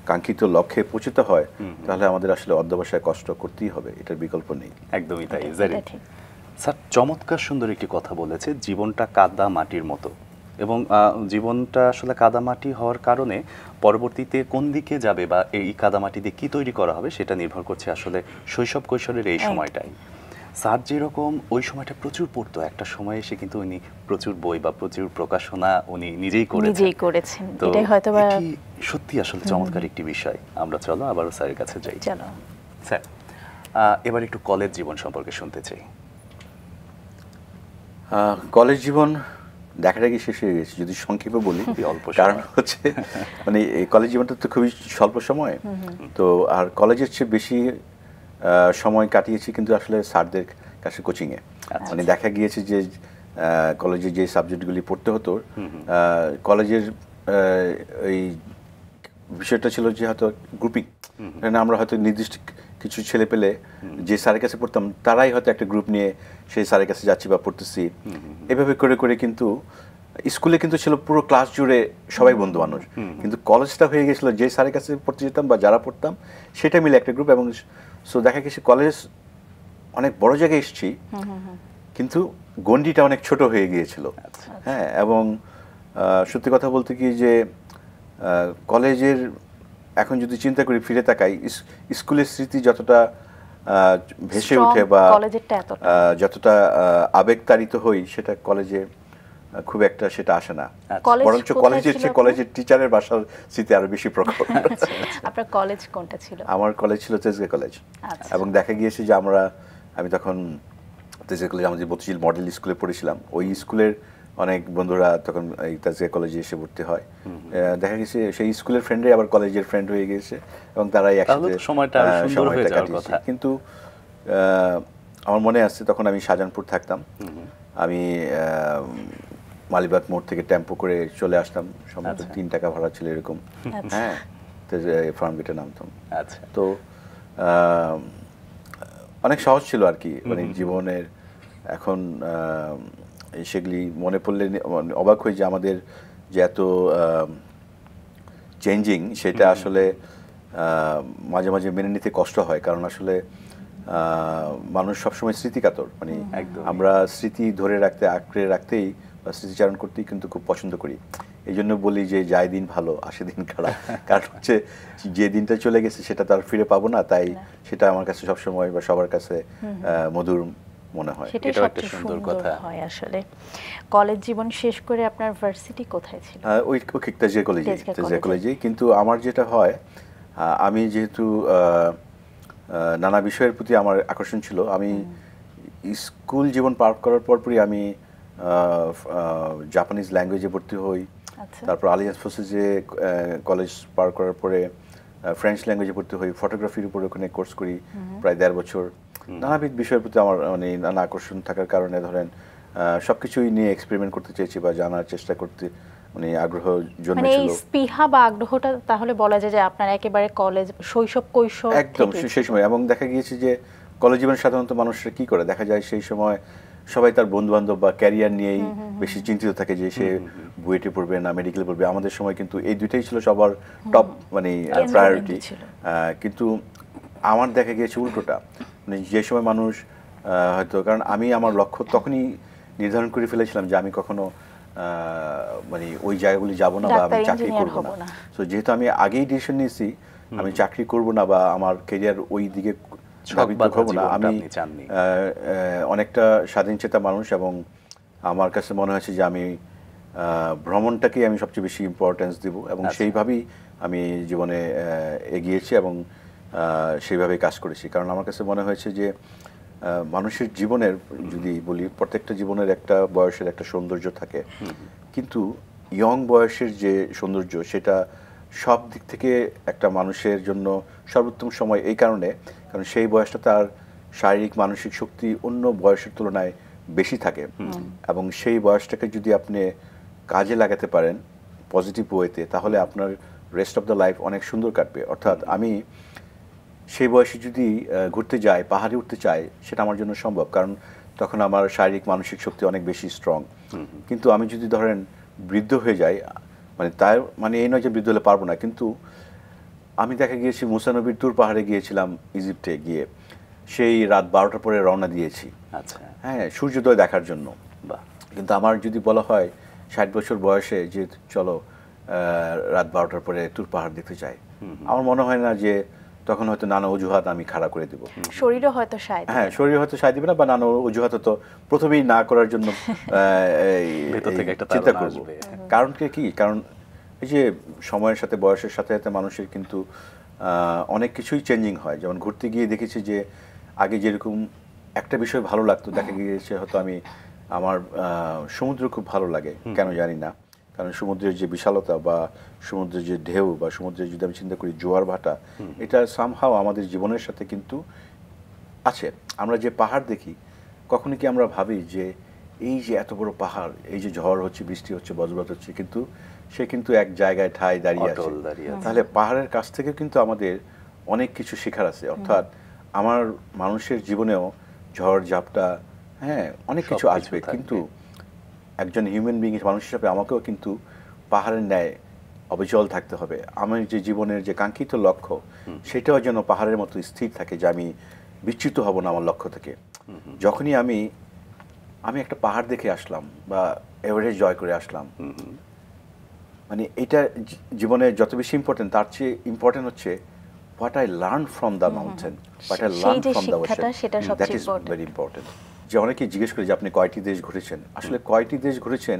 কাঙ্ক্ষিত লক্ষ্যে পৌঁছতে হয় তাহলে আমাদের আসলে অধ্যবসায় কষ্ট করতেই হবে, এটার বিকল্প নেই। একদমই তাই। স্যার চমৎকার সুন্দর একটি কথা বলেছে, জীবনটা কাদা মাটির মতো, এবং জীবনটা আসলে কাদামাটি হওয়ার কারণে পরবর্তীতে কোন দিকে যাবে বা এই কাদামাটি দিয়ে কী তৈরি করা হবে সেটা নির্ভর করছে আসলে শৈশব কৈশোরের এই সময়টাই। স্যার যেরকম ওই সময়টা প্রচুর পড়তো, একটা সময় এসে কিন্তু উনি প্রচুর বই বা প্রচুর প্রকাশনা উনি নিজেই করেছেন। তো এটি সত্যি আসলে চমৎকার একটি বিষয়। আমরা চলো আবারও স্যারের কাছে যাই। স্যার এবার একটু কলেজ জীবন সম্পর্কে শুনতে চাই। কলেজ জীবন দেখাটাকি শেষ হয়ে গেছে যদি সংক্ষেপে বলি। কারণ হচ্ছে মানে এই কলেজ জীবনটা তো খুবই স্বল্প সময়, তো আর কলেজের চেয়ে বেশি সময় কাটিয়েছি কিন্তু আসলে স্যারদের কাছে কোচিংয়ে। মানে দেখা গিয়েছে যে কলেজে যে সাবজেক্টগুলি পড়তে হতো, কলেজের এই বিষয়টা ছিল যে হয়তো গ্রুপিং, আমরা হয়তো নির্দিষ্ট কিছু ছেলে পেলে যে স্যারের কাছে পড়তাম তারাই হয়তো একটা গ্রুপ নিয়ে সেই স্যারের কাছে যাচ্ছি বা পড়তেছি, এভাবে করে করে কিন্তু স্কুলে কিন্তু ছিল পুরো ক্লাস জুড়ে সবাই বন্ধু মানুষ, কিন্তু কলেজটা হয়ে গেছিল যে স্যারের কাছে পড়তে যেতাম বা যারা পড়তাম সেটা মিলে একটা গ্রুপ। এবং সো দেখা গেছে কলেজ অনেক বড় জায়গায় এসেছি কিন্তু গণ্ডিটা অনেক ছোট হয়ে গিয়েছিল। হ্যাঁ, এবং সত্যি কথা বলতে কি যে কলেজের এখন যদি চিন্তা করি ফিরে তাকাই, স্কুলের স্মৃতি যতটা ভেসে ওঠে বা যতটা আবেগতাড়িত হই সেটা কলেজে খুব একটা সেটা আসে না, বরঞ্চ কলেজের চেয়ে কলেজের টিচারের বাসার স্মৃতি আরো বেশি প্রকট। আপনার কলেজ কোনটা ছিল? আমার কলেজ ছিল তেজগাঁ কলেজ। এবং দেখা গিয়েছে যে আমি তখন তেজগাঁ কলেজ আমাদের বতিঝিল মডেল স্কুলে পড়েছিলাম। ওই স্কুলের অনেক বন্ধুরা তখন এই তেজগাঁ কলেজে এসে ভর্তি হয়। দেখা গেছে সেই স্কুলের ফ্রেন্ডই আবার কলেজের ফ্রেন্ড হয়ে গিয়েছে এবং তারাই একসাথে সময়টা কাটিয়েছে। কিন্তু আমার মনে আছে তখন আমি শাহজাহানপুর থাকতাম, আমি মালিবাগ মোড় থেকে টেম্পো করে চলে আসতাম, সম্ভবত 3 টাকা ভাড়া ছিল এরকম। হ্যাঁ, ফার্ম গেটে নামতাম। তো অনেক সহজ ছিল আর কি মানে জীবনের। এখন সেগুলি মনে পড়লে অবাক হই যে আমাদের যে এত চেঞ্জিং সেটা আসলে মাঝে মাঝে মেনে নিতে কষ্ট হয়, কারণ আসলে মানুষ সবসময় স্মৃতিকাতর, মানে আমরা স্মৃতি ধরে রাখতে আঁকড়ে রাখতেই বা স্মৃতিচারণ করতেই কিন্তু খুব পছন্দ করি। এই জন্য বলি যে যায় দিন ভালো আসে দিন খারাপ, কারণ হচ্ছে যে দিনটা চলে গেছে সেটা তো আর ফিরে পাবো না, তাই সেটা আমার কাছে সবসময় বা সবার কাছে মধুর মনে হয়। এটা একটা সুন্দর কথা হয় আসলে। কলেজ জীবন শেষ করে আপনার ভার্সিটি কোথায় ছিল? ওই তেজগাঁ কলেজে। কিন্তু আমার যেটা হয়, আমি যেহেতু নানা বিষয়ের প্রতি আমার আকর্ষণ ছিল, আমি স্কুল জীবন পার করার পরপরই আমি জাপানিজ ল্যাঙ্গুয়েজে ভর্তি হই। তারপর আলিয়ান্স ফোর্সেসে কলেজ পার করার পরে ফ্রেঞ্চ ল্যাঙ্গুয়েজে ভর্তি হই, ফটোগ্রাফির উপর ওখানে কোর্স করি প্রায় 1.5 বছর। নানাবিধ বিষয়ের প্রতি আমার মানে নানা আকর্ষণ থাকার কারণে ধরেন সবকিছুই নিয়ে এক্সপেরিমেন্ট করতে চেয়েছি বা জানার চেষ্টা করতে মানে আগ্রহ জন্মেছিল। মানে এই স্পৃহা বা আগ্রহটা তাহলে বলা যায় যে আপনার একেবারে কলেজ শৈশব কৈশোর একদম সেই সময়। এবং দেখা গিয়েছে যে কলেজ জীবনে সাধারণত মানুষরা কি করে, দেখা যায় সেই সময় সবাই তার বন্ধু বান্ধব বা ক্যারিয়ার নিয়েই বেশি চিন্তিত থাকে যে সে বুয়েটে পড়বে না মেডিকেল পড়বে। আমাদের সময় কিন্তু এই দুইটাই ছিল সবার টপ মানে প্রায়োরিটি। কিন্তু আমার দেখা গিয়েছে উল্টোটা, মানে যে সময় মানুষ হয়তো, কারণ আমি আমার লক্ষ্য তখনই নির্ধারণ করে ফেলেছিলাম যে আমি কখনো মানে ওই জায়গাগুলি যাব না বা আমি চাকরি করব না। সো যেহেতু আমি আগেই ডিসিশন নিয়েছি আমি চাকরি করব না বা আমার ক্যারিয়ার ওই দিকে হব না, আমি অনেকটা স্বাধীনচেতা মানুষ এবং আমার কাছে মনে হয়েছে যে আমি ভ্রমণটাকেই আমি সবচেয়ে বেশি ইম্পর্টেন্স দেব এবং সেইভাবেই আমি জীবনে এগিয়েছি এবং সেইভাবেই কাজ করেছি। কারণ আমার কাছে মনে হয়েছে যে মানুষের জীবনের যদি বলি প্রত্যেকটা জীবনের একটা বয়সের একটা সৌন্দর্য থাকে, কিন্তু ইয়ং বয়সের যে সৌন্দর্য সেটা সব দিক থেকে একটা মানুষের জন্য সর্বোত্তম সময়, এই কারণে কারণ সেই বয়সটা তার শারীরিক মানসিক শক্তি অন্য বয়সের তুলনায় বেশি থাকে এবং সেই বয়সটাকে যদি আপনি কাজে লাগাতে পারেন পজিটিভ ওয়েতে, তাহলে আপনার রেস্ট অফ দ্য লাইফ অনেক সুন্দর কাটবে। অর্থাৎ আমি সেই বয়সে যদি ঘুরতে যাই, পাহাড়ে উঠতে চাই, সেটা আমার জন্য সম্ভব, কারণ তখন আমার শারীরিক মানসিক শক্তি অনেক বেশি স্ট্রং। কিন্তু আমি যদি ধরেন বৃদ্ধ হয়ে যাই, মানে তার মানে এই নয় যে বৃদ্ধ হলে পারবো না, কিন্তু আমি দেখা গিয়েছি মুসা নবীর তুর পাহাড়ে গিয়েছিলাম ইজিপ্টে গিয়ে, সেই রাত 12টার পরে রওনা দিয়েছি, আচ্ছা, হ্যাঁ, সূর্যোদয় দেখার জন্য। বাহ। কিন্তু আমার যদি বলা হয় 60 বছর বয়সে যে চলো রাত 12টার পরে তুর পাহাড় দেখতে চাই, আমার মনে হয় না যে তখন হয়তো নানা অজুহাত আমি খাড়া করে দেবো। শরীরও হয়তো সায় দিবে হ্যাঁ, না। শরীর হয়তো সায় দিবে না, বা নানা অজুহাত তো প্রথমেই না করার জন্য ভেতর থেকে একটা চিন্তা তাড়না করবো। আসবে। কারণ কি, কারণ এই যে সময়ের সাথে বয়সের সাথে সাথে মানুষের কিন্তু অনেক কিছুই চেঞ্জিং হয়। যেমন ঘুরতে গিয়ে দেখেছি যে আগে যেরকম একটা বিষয় ভালো লাগতো, দেখা গিয়েছে হয়তো আমার সমুদ্র খুব ভালো লাগে, কেন জানি না, কারণ সমুদ্রের যে বিশালতা বা সমুদ্রের যে ঢেউ বা সমুদ্রের যদি আমি চিন্তা করি জোয়ার ভাটা, এটা সামহাও আমাদের জীবনের সাথে কিন্তু আছে। আমরা যে পাহাড় দেখি, কখনো কি আমরা ভাবি যে এই যে এত বড় পাহাড়, এই যে ঝড় হচ্ছে, বৃষ্টি হচ্ছে, বজ্রপাত হচ্ছে, কিন্তু সে কিন্তু এক জায়গায় ঠায় দাঁড়িয়ে আছে। অটল দাঁড়িয়ে আছে। তাহলে পাহাড়ের কাছ থেকে কিন্তু আমাদের অনেক কিছু শেখার আছে। অর্থাৎ আমার মানুষের জীবনেও ঝড় ঝাপটা, হ্যাঁ, অনেক কিছু সবকিছু আসবে, থাকবে। কিন্তু একজন হিউম্যান বিং মানুষ হিসাবে আমাকেও কিন্তু পাহাড়ের ন্যায় অবিচল থাকতে হবে। আমার যে জীবনের যে কাঙ্ক্ষিত লক্ষ্য, সেটাও যেন পাহাড়ের মতো স্থির থাকে, যে আমি বিচ্যুত হব না আমার লক্ষ্য থেকে। যখনই আমি একটা পাহাড় দেখে আসলাম বা এভারেস্ট জয় করে আসলাম, মানে এটা জীবনে যত বেশি ইম্পর্টেন্ট, তার চেয়ে ইম্পর্টেন্ট হচ্ছে what I learn from the mountain, what I সেই লার্ন যে ফ্রম দ্য শিক্ষাটা, সেটা ওশেন, দ্যাট সবচেয়ে ইজ important। Very important. যে অনেকেই জিজ্ঞেস করে যে আপনি কয়টি দেশ ঘুরেছেন, আসলে কয়টি দেশ ঘুরেছেন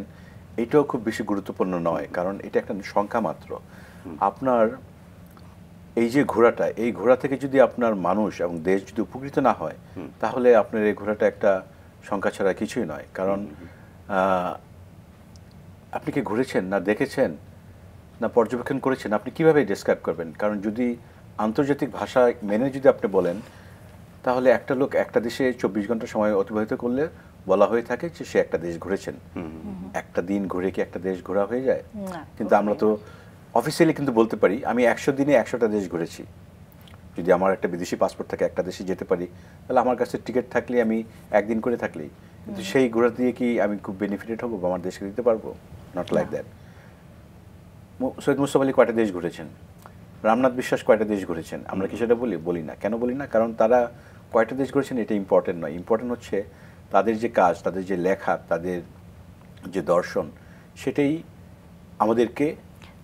এটাও খুব বেশি গুরুত্বপূর্ণ নয়, কারণ এটা একটা সংখ্যা মাত্র। আপনার এই যে ঘোরাটা, এই ঘোরা থেকে যদি আপনার মানুষ এবং দেশ যদি উপকৃত না হয়, তাহলে আপনার এই ঘোরাটা একটা সংখ্যা ছাড়া কিছুই নয়। কারণ আপনি কি ঘুরেছেন, না দেখেছেন, না পর্যবেক্ষণ করেছেন, আপনি কিভাবে ডেসক্রাইব করবেন? কারণ যদি আন্তর্জাতিক ভাষা মেনে যদি আপনি বলেন, তাহলে একটা লোক একটা দেশে 24 ঘন্টা সময় অতিবাহিত করলে বলা হয়ে থাকে যে সে একটা দেশ ঘুরেছেন। একটা দিন ঘুরে কি একটা দেশ ঘোরা হয়ে যায়? না, কিন্তু আমরা তো অফিসিয়ালি কিন্তু বলতে পারি আমি 100 দিনে 100টা দেশ ঘুরেছি। যদি আমার একটা বিদেশি পাসপোর্ট থাকে, একটা দেশে যেতে পারি, তাহলে আমার কাছে টিকিট থাকলে আমি একদিন করে থাকলেই, কিন্তু সেই ঘোরা দিয়ে কি আমি খুব বেনিফিটেড হবো বা আমার দেশকে দিতে পারবো? Not like that. Syed Mustafa Ali কয়টা দেশ ঘুরেছেন? রামনাথ বিশ্বাস কয়টা দেশ ঘুরেছেন? আমরা কি সেটা বলি না। কেন বলি না? কারণ তারা কয়টা দেশ ঘুরেছেন এটা ইম্পর্টেন্ট নয়। ইম্পর্টেন্ট হচ্ছে তাদের যে কাজ, তাদের যে লেখা, তাদের যে দর্শন, সেটাই আমাদেরকে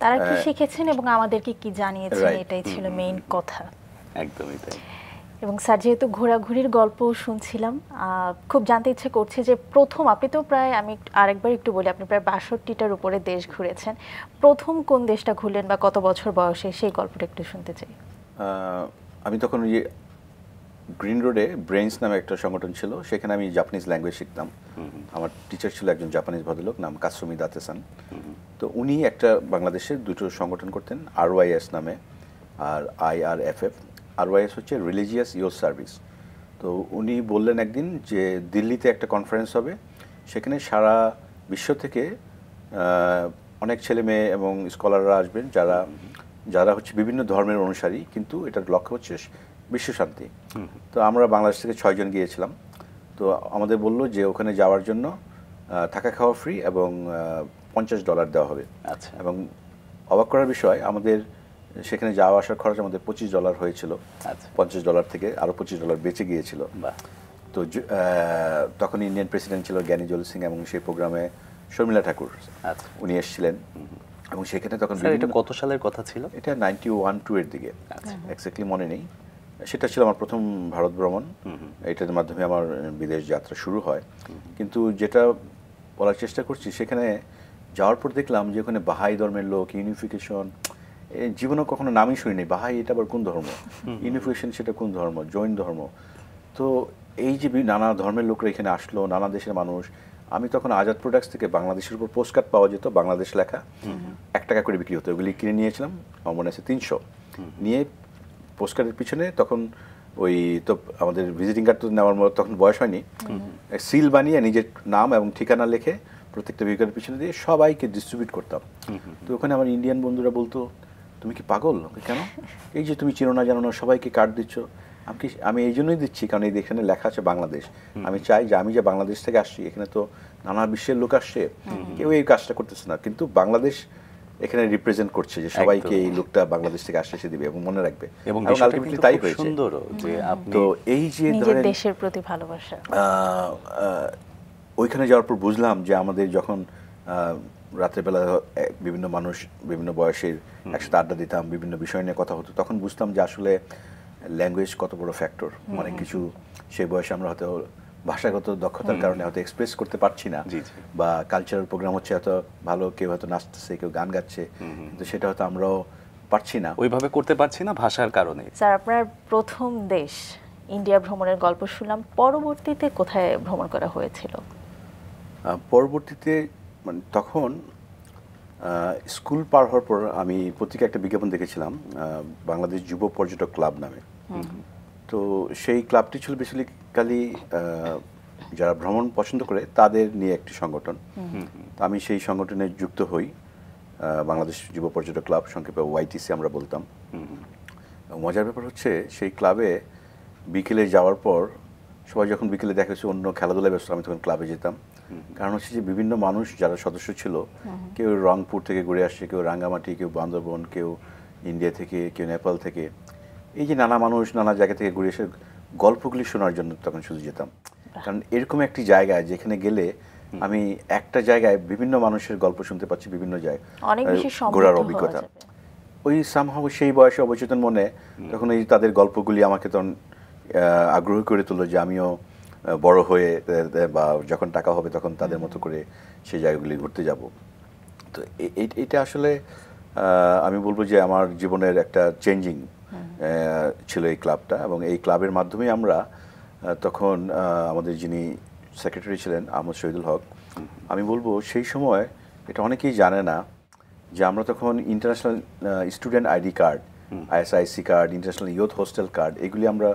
তারা কি শিখেছেন এবং আমাদেরকে কি জানিয়েছেন, Right. এটাই ছিল মেইন কথা। একদমই তাই। এবং স্যার যেহেতু ঘোরাঘুরির গল্প শুনছিলাম, খুব জানতে ইচ্ছে করছে যে প্রথম, আপনি তো প্রায়, আমি আরেকবার একটু বলি, আপনি প্রায় 62টার উপরে দেশ ঘুরেছেন, প্রথম কোন দেশটা ঘুরলেন বা কত বছর বয়সে, সেই গল্পটা একটু শুনতে চাই। আমি তখন ওই গ্রিন রোডে ব্রেইনস নামে একটা সংগঠন ছিল, সেখানে আমি জাপানিজ ল্যাঙ্গুয়েজ শিখতাম। আমার টিচার ছিল একজন জাপানিজ ভদ্রলোক, নাম কাসুমি দাতেসান। তো উনি একটা বাংলাদেশের দুটো সংগঠন করতেন, RYS নামে আর IRFF। RYS হচ্ছে রিলিজিয়াস ইউথ সার্ভিস। তো উনি বললেন একদিন যে দিল্লিতে একটা কনফারেন্স হবে, সেখানে সারা বিশ্ব থেকে অনেক ছেলে মেয়ে এবং স্কলাররা আসবেন, যারা হচ্ছে বিভিন্ন ধর্মের অনুসারী, কিন্তু এটার লক্ষ্য হচ্ছে বিশ্বশান্তি। তো আমরা বাংলাদেশ থেকে 6 জন গিয়েছিলাম। তো আমাদের বললো যে ওখানে যাওয়ার জন্য থাকা খাওয়া ফ্রি এবং $50 দেওয়া হবে। আচ্ছা। এবং অবাক করার বিষয়, আমাদের সেখানে যাওয়া আসার খরচ আমাদের $25 হয়েছিল। আচ্ছা। $50 থেকে আরও $25 বেঁচে গিয়েছিল। বাহ। তো তখন ইন্ডিয়ান প্রেসিডেন্ট ছিল জ্ঞানী জল সিং, এবং সেই প্রোগ্রামে শর্মিলা ঠাকুর আচ্ছা। উনি এসেছিলেন। এবং সেখানে তখন স্যার এটা কত সালের কথা ছিল? এটা 91-2 এর দিকে, আচ্ছা। এক্স্যাক্টলি মনে নেই। সেটা ছিল আমার প্রথম ভারত ভ্রমণ। এটার মাধ্যমে আমার বিদেশ যাত্রা শুরু হয়। কিন্তু যেটা বলার চেষ্টা করছি, সেখানে যাওয়ার পর দেখলাম যে ওখানে বাহাই ধর্মের লোক, ইউনিফিকেশন, জীবনেও কখনো নামই শুনিনি। বাহাই এটা আবার কোন ধর্ম? ইউনিফিকেশন সেটা কোন ধর্ম? জৈন ধর্ম। তো এই যে নানা ধর্মের লোকরা এখানে আসলো, নানা দেশের মানুষ। আমি তখন আজাদ প্রোডাক্টস থেকে বাংলাদেশের উপর পোস্টকার্ড পাওয়া যেত, বাংলাদেশ লেখা, $1 করে বিক্রি হতো। ওগুলি কিনে নিয়েছিলাম, আমার মনে আছে 300 নিয়ে। পোস্টকার্ডের পিছনে তখন ওই তো আমাদের ভিজিটিং কার্ড তো নেওয়ার মতো তখন বয়স হয়নি, সিল বানিয়ে নিজের নাম এবং ঠিকানা লিখে প্রত্যেকটা ভেহিকলের পিছনে দিয়ে সবাইকে ডিস্ট্রিবিউট করতাম। তো ওখানে আমার ইন্ডিয়ান বন্ধুরা বলতো, তুমি কি পাগল? কেন? এই যে তুমি চিনো না জানো না সবাইকে কার্ড দিচ্ছ। আমি এই জন্যই দিচ্ছি কারণ এই এখানে লেখা আছে বাংলাদেশ। আমি চাই যে আমি যে বাংলাদেশ থেকে আসছি, এখানে তো নানা বিশ্বের লোক আসছে, কেউ এই কাজটা করতেছে না, কিন্তু বাংলাদেশ এখানে রিপ্রেজেন্ট করছে যে সবাইকে এই লোকটা বাংলাদেশ থেকে আসছে সে দিবে এবং মনে রাখবে। এবং আলটিমেটলি তাই হয়েছে। সুন্দরও যে আপনি তো এই যে নিজের দেশের প্রতি ভালোবাসা, ওইখানে যাওয়ার পর বুঝলাম যে আমাদের যখন রাতের বেলা বিভিন্ন মানুষ বিভিন্ন বয়সের একসাথে আড্ডা দিতাম, বিভিন্ন বিষয় নিয়ে কথা হতো, তখন বুঝতাম যে আসলে ল্যাঙ্গুয়েজ কত বড় ফ্যাক্টর। অনেক কিছু সেই বয়সে আমরা হয়তো ভাষাগত দক্ষতার কারণে হয়তো এক্সপ্রেস করতে পারছি না, বা কালচারাল প্রোগ্রাম হচ্ছে হয়তো ভালো, কেউ হয়তো নাচতেছে, কেউ গান গাচ্ছে, কিন্তু সেটা হয়তো আমরাও পারছি না, ওইভাবে করতে পারছি না ভাষার কারণে। স্যার আপনার প্রথম দেশ ইন্ডিয়া ভ্রমণের গল্প শুনলাম, পরবর্তীতে কোথায় ভ্রমণ করা হয়েছিল? পরবর্তীতে মানে তখন স্কুল পার হওয়ার পর আমি পত্রিকা একটা বিজ্ঞাপন দেখেছিলাম বাংলাদেশ যুব পর্যটক ক্লাব নামে। তো সেই ক্লাবটি ছিল বেসিক্যালি যারা ভ্রমণ পছন্দ করে তাদের নিয়ে একটি সংগঠন। তো আমি সেই সংগঠনে যুক্ত হই, বাংলাদেশ যুব পর্যটক ক্লাব, সংক্ষেপে ওয়াইটিসি আমরা বলতাম। মজার ব্যাপার হচ্ছে সেই ক্লাবে বিকেলে যাওয়ার পর সবাই যখন বিকেলে দেখা যাচ্ছে অন্য খেলাধুলায় ব্যস্ত, আমি তখন ক্লাবে যেতাম। কারণ হচ্ছে যে বিভিন্ন মানুষ যারা সদস্য ছিল, কেউ রংপুর থেকে ঘুরে আসছে, কেউ রাঙ্গামাটি, কেউ বান্দরবন, কেউ ইন্ডিয়া থেকে, কেউ নেপাল থেকে, এই যে নানা মানুষ নানা জায়গা থেকে ঘুরে এসে গল্পগুলি শোনার জন্য তখন শুধু যেতাম। কারণ এরকম একটি জায়গায় যেখানে গেলে আমি একটা জায়গায় বিভিন্ন মানুষের গল্প শুনতে পাচ্ছি, বিভিন্ন জায়গায় ঘোরার অভিজ্ঞতা। ওই সামহাও সেই বয়সে অবচেতন মনে তখন এই তাদের গল্পগুলি আমাকে তখন আগ্রহী করে তুললো যে আমিও বড় হয়ে বা যখন টাকা হবে তখন তাদের মতো করে সেই জায়গাগুলি ঘুরতে যাব। তো এটা আসলে আমি বলবো যে আমার জীবনের একটা চেঞ্জিং ছিল এই ক্লাবটা, এবং এই ক্লাবের মাধ্যমে আমরা তখন আমাদের যিনি সেক্রেটারি ছিলেন আহমদ শহীদুল হক, আমি বলবো সেই সময় এটা অনেকেই জানে না যে আমরা তখন international student ID card, ISIC card, international youth hostel card, এগুলি আমরা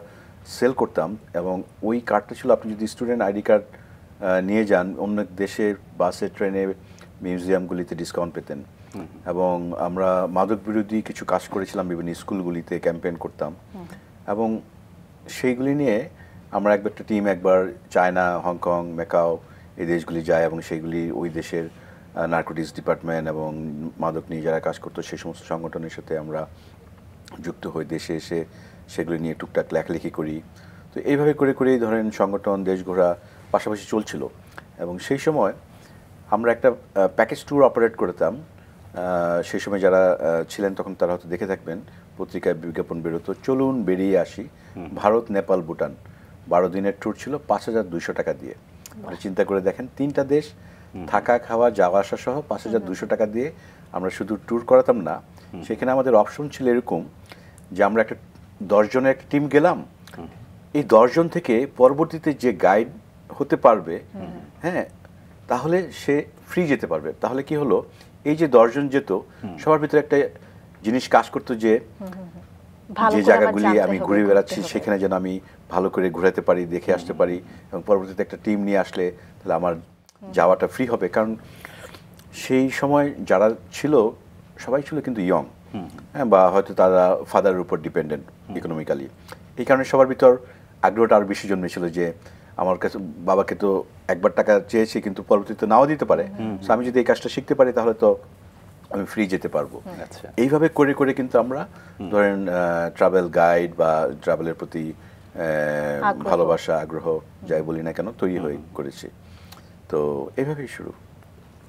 সেল করতাম। এবং ওই কার্ডটা ছিল আপনি যদি স্টুডেন্ট আইডি কার্ড নিয়ে যান অন্য দেশের বাসে, ট্রেনে, মিউজিয়ামগুলিতে ডিসকাউন্ট পেতেন। এবং আমরা মাদক বিরোধী কিছু কাজ করেছিলাম, বিভিন্ন স্কুলগুলিতে ক্যাম্পেইন করতাম, এবং সেইগুলি নিয়ে আমরা একটা টিম একবার চায়না, হংকং, ম্যাকাও এই দেশগুলি যায়, এবং সেইগুলি ওই দেশের নার্কোটিক্স ডিপার্টমেন্ট এবং মাদক নিয়ে যারা কাজ করতো সেই সমস্ত সংগঠনের সাথে আমরা যুক্ত হই, দেশে এসে সেগুলি নিয়ে টুকটাক লেখালেখি করি। তো এইভাবে করে করেই ধরেন সংগঠন, দেশ ঘোরা পাশাপাশি চলছিল। এবং সেই সময় আমরা একটা প্যাকেজ ট্যুর অপারেট করতাম। সেই সময় যারা ছিলেন তখন তারা হয়তো দেখে থাকবেন, পত্রিকায় বিজ্ঞাপন বেরোতো, চলুন বেরিয়ে আসি ভারত, নেপাল, ভুটান। 12 দিনের ট্যুর ছিল 5,200 টাকা দিয়ে। চিন্তা করে দেখেন, 3টা দেশ, থাকা, খাওয়া, যাওয়া আসা সহ 5,200 টাকা দিয়ে আমরা শুধু ট্যুর করাতাম না, সেখানে আমাদের অপশন ছিল এরকম যে আমরা একটা 10 জনের একটা টিম গেলাম, এই 10 জন থেকে পরবর্তীতে যে গাইড হতে পারবে, হ্যাঁ, তাহলে সে ফ্রি যেতে পারবে। তাহলে কি হলো, এই যে 10 জন যেত, সবার ভিতরে একটা জিনিস কাজ করতো যে যে জায়গাগুলি আমি ঘুরে বেড়াচ্ছি সেখানে যেন আমি ভালো করে ঘুরাতে পারি, দেখে আসতে পারি, এবং পরবর্তীতে একটা টিম নিয়ে আসলে তাহলে আমার যাওয়াটা ফ্রি হবে। কারণ সেই সময় যারা ছিল সবাই ছিল কিন্তু ইয়ং, হ্যাঁ, বা হয়তো তারা ফাদারের উপর ডিপেন্ডেন্ট ইকোনমিক্যালি। এই কারণে সবার ভিতর আগ্রহটা আরও বেশি জন্মেছিল যে আমার কাছে বাবাকে তো একবার টাকা চেয়েছি কিন্তু পরবর্তীতে নাও দিতে পারে, আমি যদি এই কাজটা শিখতে পারি তাহলে তো আমি ফ্রি যেতে পারবো। এইভাবে করে করে কিন্তু আমরা ধরেন ট্রাভেল গাইড বা ট্রাভেলের প্রতি ভালোবাসা, আগ্রহ যাই বলি না কেন তৈরি হয়ে করেছি। তো এইভাবেই শুরু।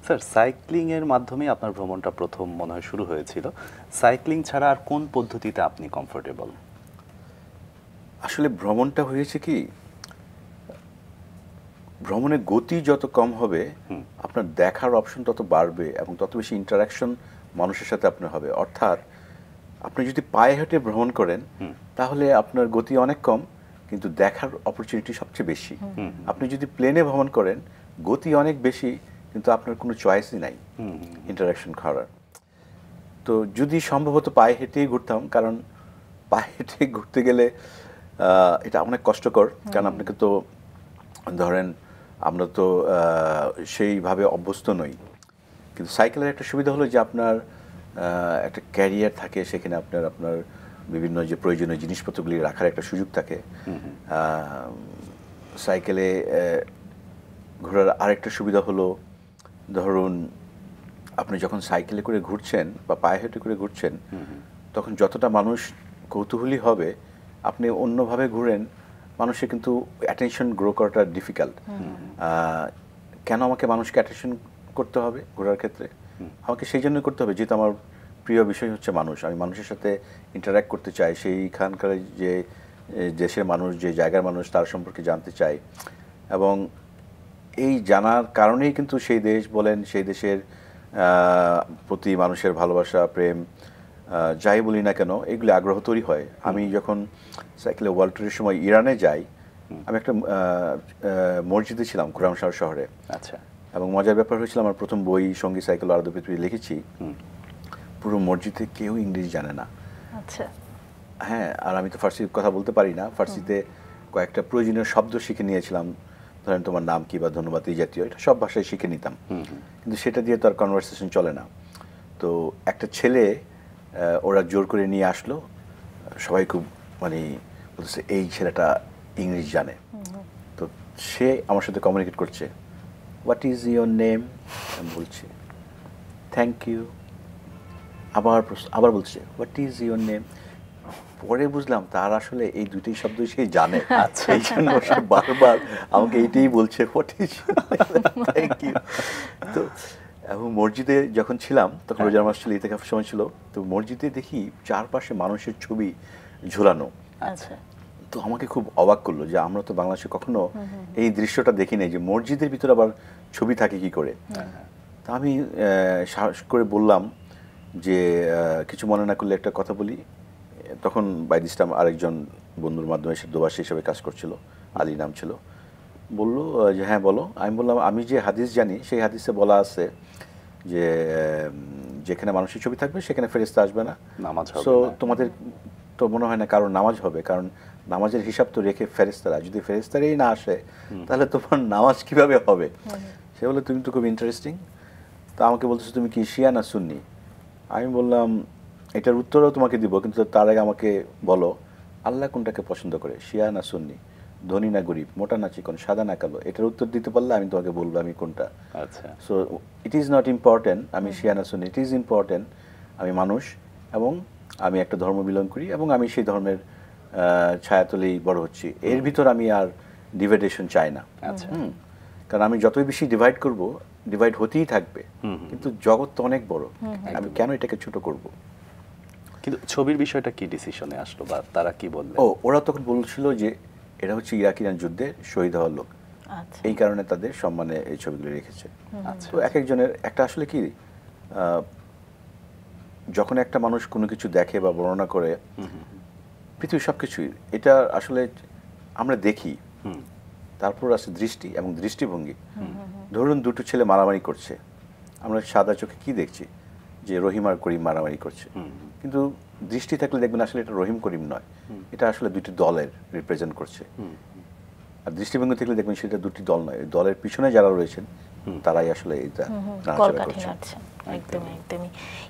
স্যার, সাইক্লিং এর মাধ্যমে আপনার ভ্রমণটা প্রথম মনে হয় শুরু হয়েছিল। সাইক্লিং ছাড়া আর কোন পদ্ধতিতে আপনি কমফোর্টেবল? আসলে ভ্রমণটা হয়েছে কি, ভ্রমণের গতি যত কম হবে আপনার দেখার অপশন তত বাড়বে এবং তত বেশি ইন্টারাকশন মানুষের সাথে আপনার হবে। অর্থাৎ আপনি যদি পায়ে হেঁটে ভ্রমণ করেন তাহলে আপনার গতি অনেক কম কিন্তু দেখার অপরচুনিটি সবচেয়ে বেশি। আপনি যদি প্লেনে ভ্রমণ করেন গতি অনেক বেশি কিন্তু আপনার কোনো চয়েসই নাই ইন্টারাকশন করার। তো যদি সম্ভবত পায়ে হেঁটেই ঘুরতাম, কারণ পায়ে হেঁটে ঘুরতে গেলে এটা অনেক কষ্টকর, কারণ আপনাকে তো ধরেন আমরা তো সেইভাবে অভ্যস্ত নই। কিন্তু সাইকেলের একটা সুবিধা হলো যে আপনার একটা ক্যারিয়ার থাকে, সেখানে আপনার বিভিন্ন যে প্রয়োজনীয় জিনিসপত্রগুলি রাখার একটা সুযোগ থাকে। সাইকেলে ঘোরার আরেকটা সুবিধা হলো, ধরুন আপনি যখন সাইকেলে করে ঘুরছেন বা পায়ে হেঁটে করে ঘুরছেন, তখন যতটা মানুষ কৌতূহলী হবে, আপনি অন্যভাবে ঘুরেন, মানুষের কিন্তু অ্যাটেনশন গ্রো করাটা ডিফিকাল্ট। কেন আমাকে মানুষকে অ্যাটেনশন করতে হবে ঘোরার ক্ষেত্রে? আমাকে সেই জন্য করতে হবে যেহেতু আমার প্রিয় বিষয় হচ্ছে মানুষ। আমি মানুষের সাথে ইন্টারঅ্যাক্ট করতে চাই, সেইখানকার যে দেশের মানুষ, যে জায়গার মানুষ, তার সম্পর্কে জানতে চাই। এবং এই জানার কারণেই কিন্তু সেই দেশ বলেন, সেই দেশের প্রতি মানুষের ভালোবাসা, প্রেম, যাই বলি না কেন, এগুলি আগ্রহ তৈরি হয়। আমি যখন সাইকেলে ওয়ার্ল্ড ট্যুরের সময় ইরানে যাই, আমি একটা মসজিদে ছিলাম খুরামশাহর শহরে। আচ্ছা। এবং মজার ব্যাপার হয়েছিল, আমার প্রথম বই সঙ্গী সাইকেল আরদ পৃথিবী লিখেছি, পুরো মসজিদে কেউ ইংরেজি জানে না। আচ্ছা। হ্যাঁ, আর আমি তো ফার্সি কথা বলতে পারি না। ফার্সিতে কয়েকটা প্রয়োজনীয় শব্দ শিখে নিয়েছিলাম, ধরেন তোমার নাম কি বা ধন্যবাদ, এই জাতীয়, এটা সব ভাষায় শিখে নিতাম। কিন্তু সেটা দিয়ে তো আর কনভারসেশন চলে না। তো একটা ছেলে ওরা জোর করে নিয়ে আসলো, সবাই খুব মানে বলতেছে এই ছেলেটা ইংলিশ জানে। তো সে আমার সাথে কমিউনিকেট করছে, হোয়াট ইজ ইয়োর নেম, আমি বলছি থ্যাংক ইউ। আবার বলছে হোয়াট ইজ ইয়োর নেম। পরে বুঝলাম তার আসলে এই দুটোই শব্দ সে জানে। আচ্ছা, এই জন্য সে বারবার আমাকে এইটাই বলছে, হোয়াট ইজ থ্যাংক ইউ। তো এবং মসজিদে যখন ছিলাম তখন রোজার মাস ছিল, ইতিকাফের সময় ছিল, তো মসজিদে দেখি চারপাশে মানুষের ছবি ঝোলানো। আচ্ছা। তো আমাকে খুব অবাক করলো যে আমরা তো বাংলাদেশে কখনো এই দৃশ্যটা দেখি নাই, যে মসজিদের ভিতরে আবার ছবি থাকে কি করে। তা আমি সাহস করে বললাম যে কিছু মনে না করলে একটা কথা বলি। তখন বাই দিস টাইম আরেকজন বন্ধুর মাধ্যমে সে দোবাসী হিসেবে কাজ করছিল, আলী নাম ছিল, বললো যে হ্যাঁ বলো। আমি বললাম আমি যে হাদিস জানি সেই হাদিসে বলা আছে যে যেখানে মানুষের ছবি থাকবে সেখানে ফেরেশতা আসবে না, নামাজ হবে সো না। তোমাদের তো মনে হয় না কারণ নামাজ হবে, কারণ নামাজের হিসাব তো রেখে ফেরেশতারা, যদি ফেরেশতারাই না আসে তাহলে তোমার নামাজ কিভাবে হবে। সে বলে তুমি তো খুব ইন্টারেস্টিং। তা আমাকে বলতেছো তুমি কি শিয়া না সুন্নি। আমি বললাম এটার উত্তরও তোমাকে দিব, কিন্তু তার আগে আমাকে বলো আল্লাহ কোনটাকে পছন্দ করে, শিয়া না সুন্নি, ধনী না গরিব, মোটা না চিকন, সাদা না কালো। এটার উত্তর দিতে পারলে আমি তোমাকে বলবো আমি কোনটা। আচ্ছা। So it is not important আমি শিয়া না সুন্নি, ইট ইজ ইম্পর্টেন্ট আমি মানুষ এবং আমি একটা ধর্ম বিলং করি এবং আমি সেই ধর্মের ছায়াতলেই বড় হচ্ছি। এর ভিতর আমি আর ডিভাইডেশন চাই না। আচ্ছা। কারণ আমি যতই বেশি ডিভাইড করব, ডিভাইড হতেই থাকবে, কিন্তু জগৎ তো অনেক বড়, আমি কেন এটাকে ছোট করব। কিন্তু ছবির বিষয়টা কি ডিসিশনে আসলো বা তারা কি বললেন? ওরা তখন বলছিল যে এরা হচ্ছে ইরাক ইরান যুদ্ধে শহীদ হওয়ার লোক, এই কারণে তাদের সম্মানে এই ছবিগুলো রেখেছে। তো এক একজনের একটা আসলে কি যখন একটা মানুষ কোনো কিছু দেখে বা বর্ণনা করে, পৃথিবীর সব কিছুই এটা আসলে আমরা দেখি, তারপর আছে দৃষ্টি এবং দৃষ্টিভঙ্গি। ধরুন দুটো ছেলে মারামারি করছে, আমরা সাদা চোখে কি দেখছি যে রহিম আর করিম মারামারি করছে, কিন্তু দৃষ্টি থাকলে দেখবেন আসলে এটা রহিম করিম নয়, এটা আসলে দুটি দলের রিপ্রেজেন্ট করছে। আর দৃষ্টিভঙ্গি থাকলে দেখবেন সেটা দুটি দল নয়, দলের পিছনে যারা রয়েছেন তারাই আসলে এটা নাড়াচাড়া করছে। একদমই একদমই।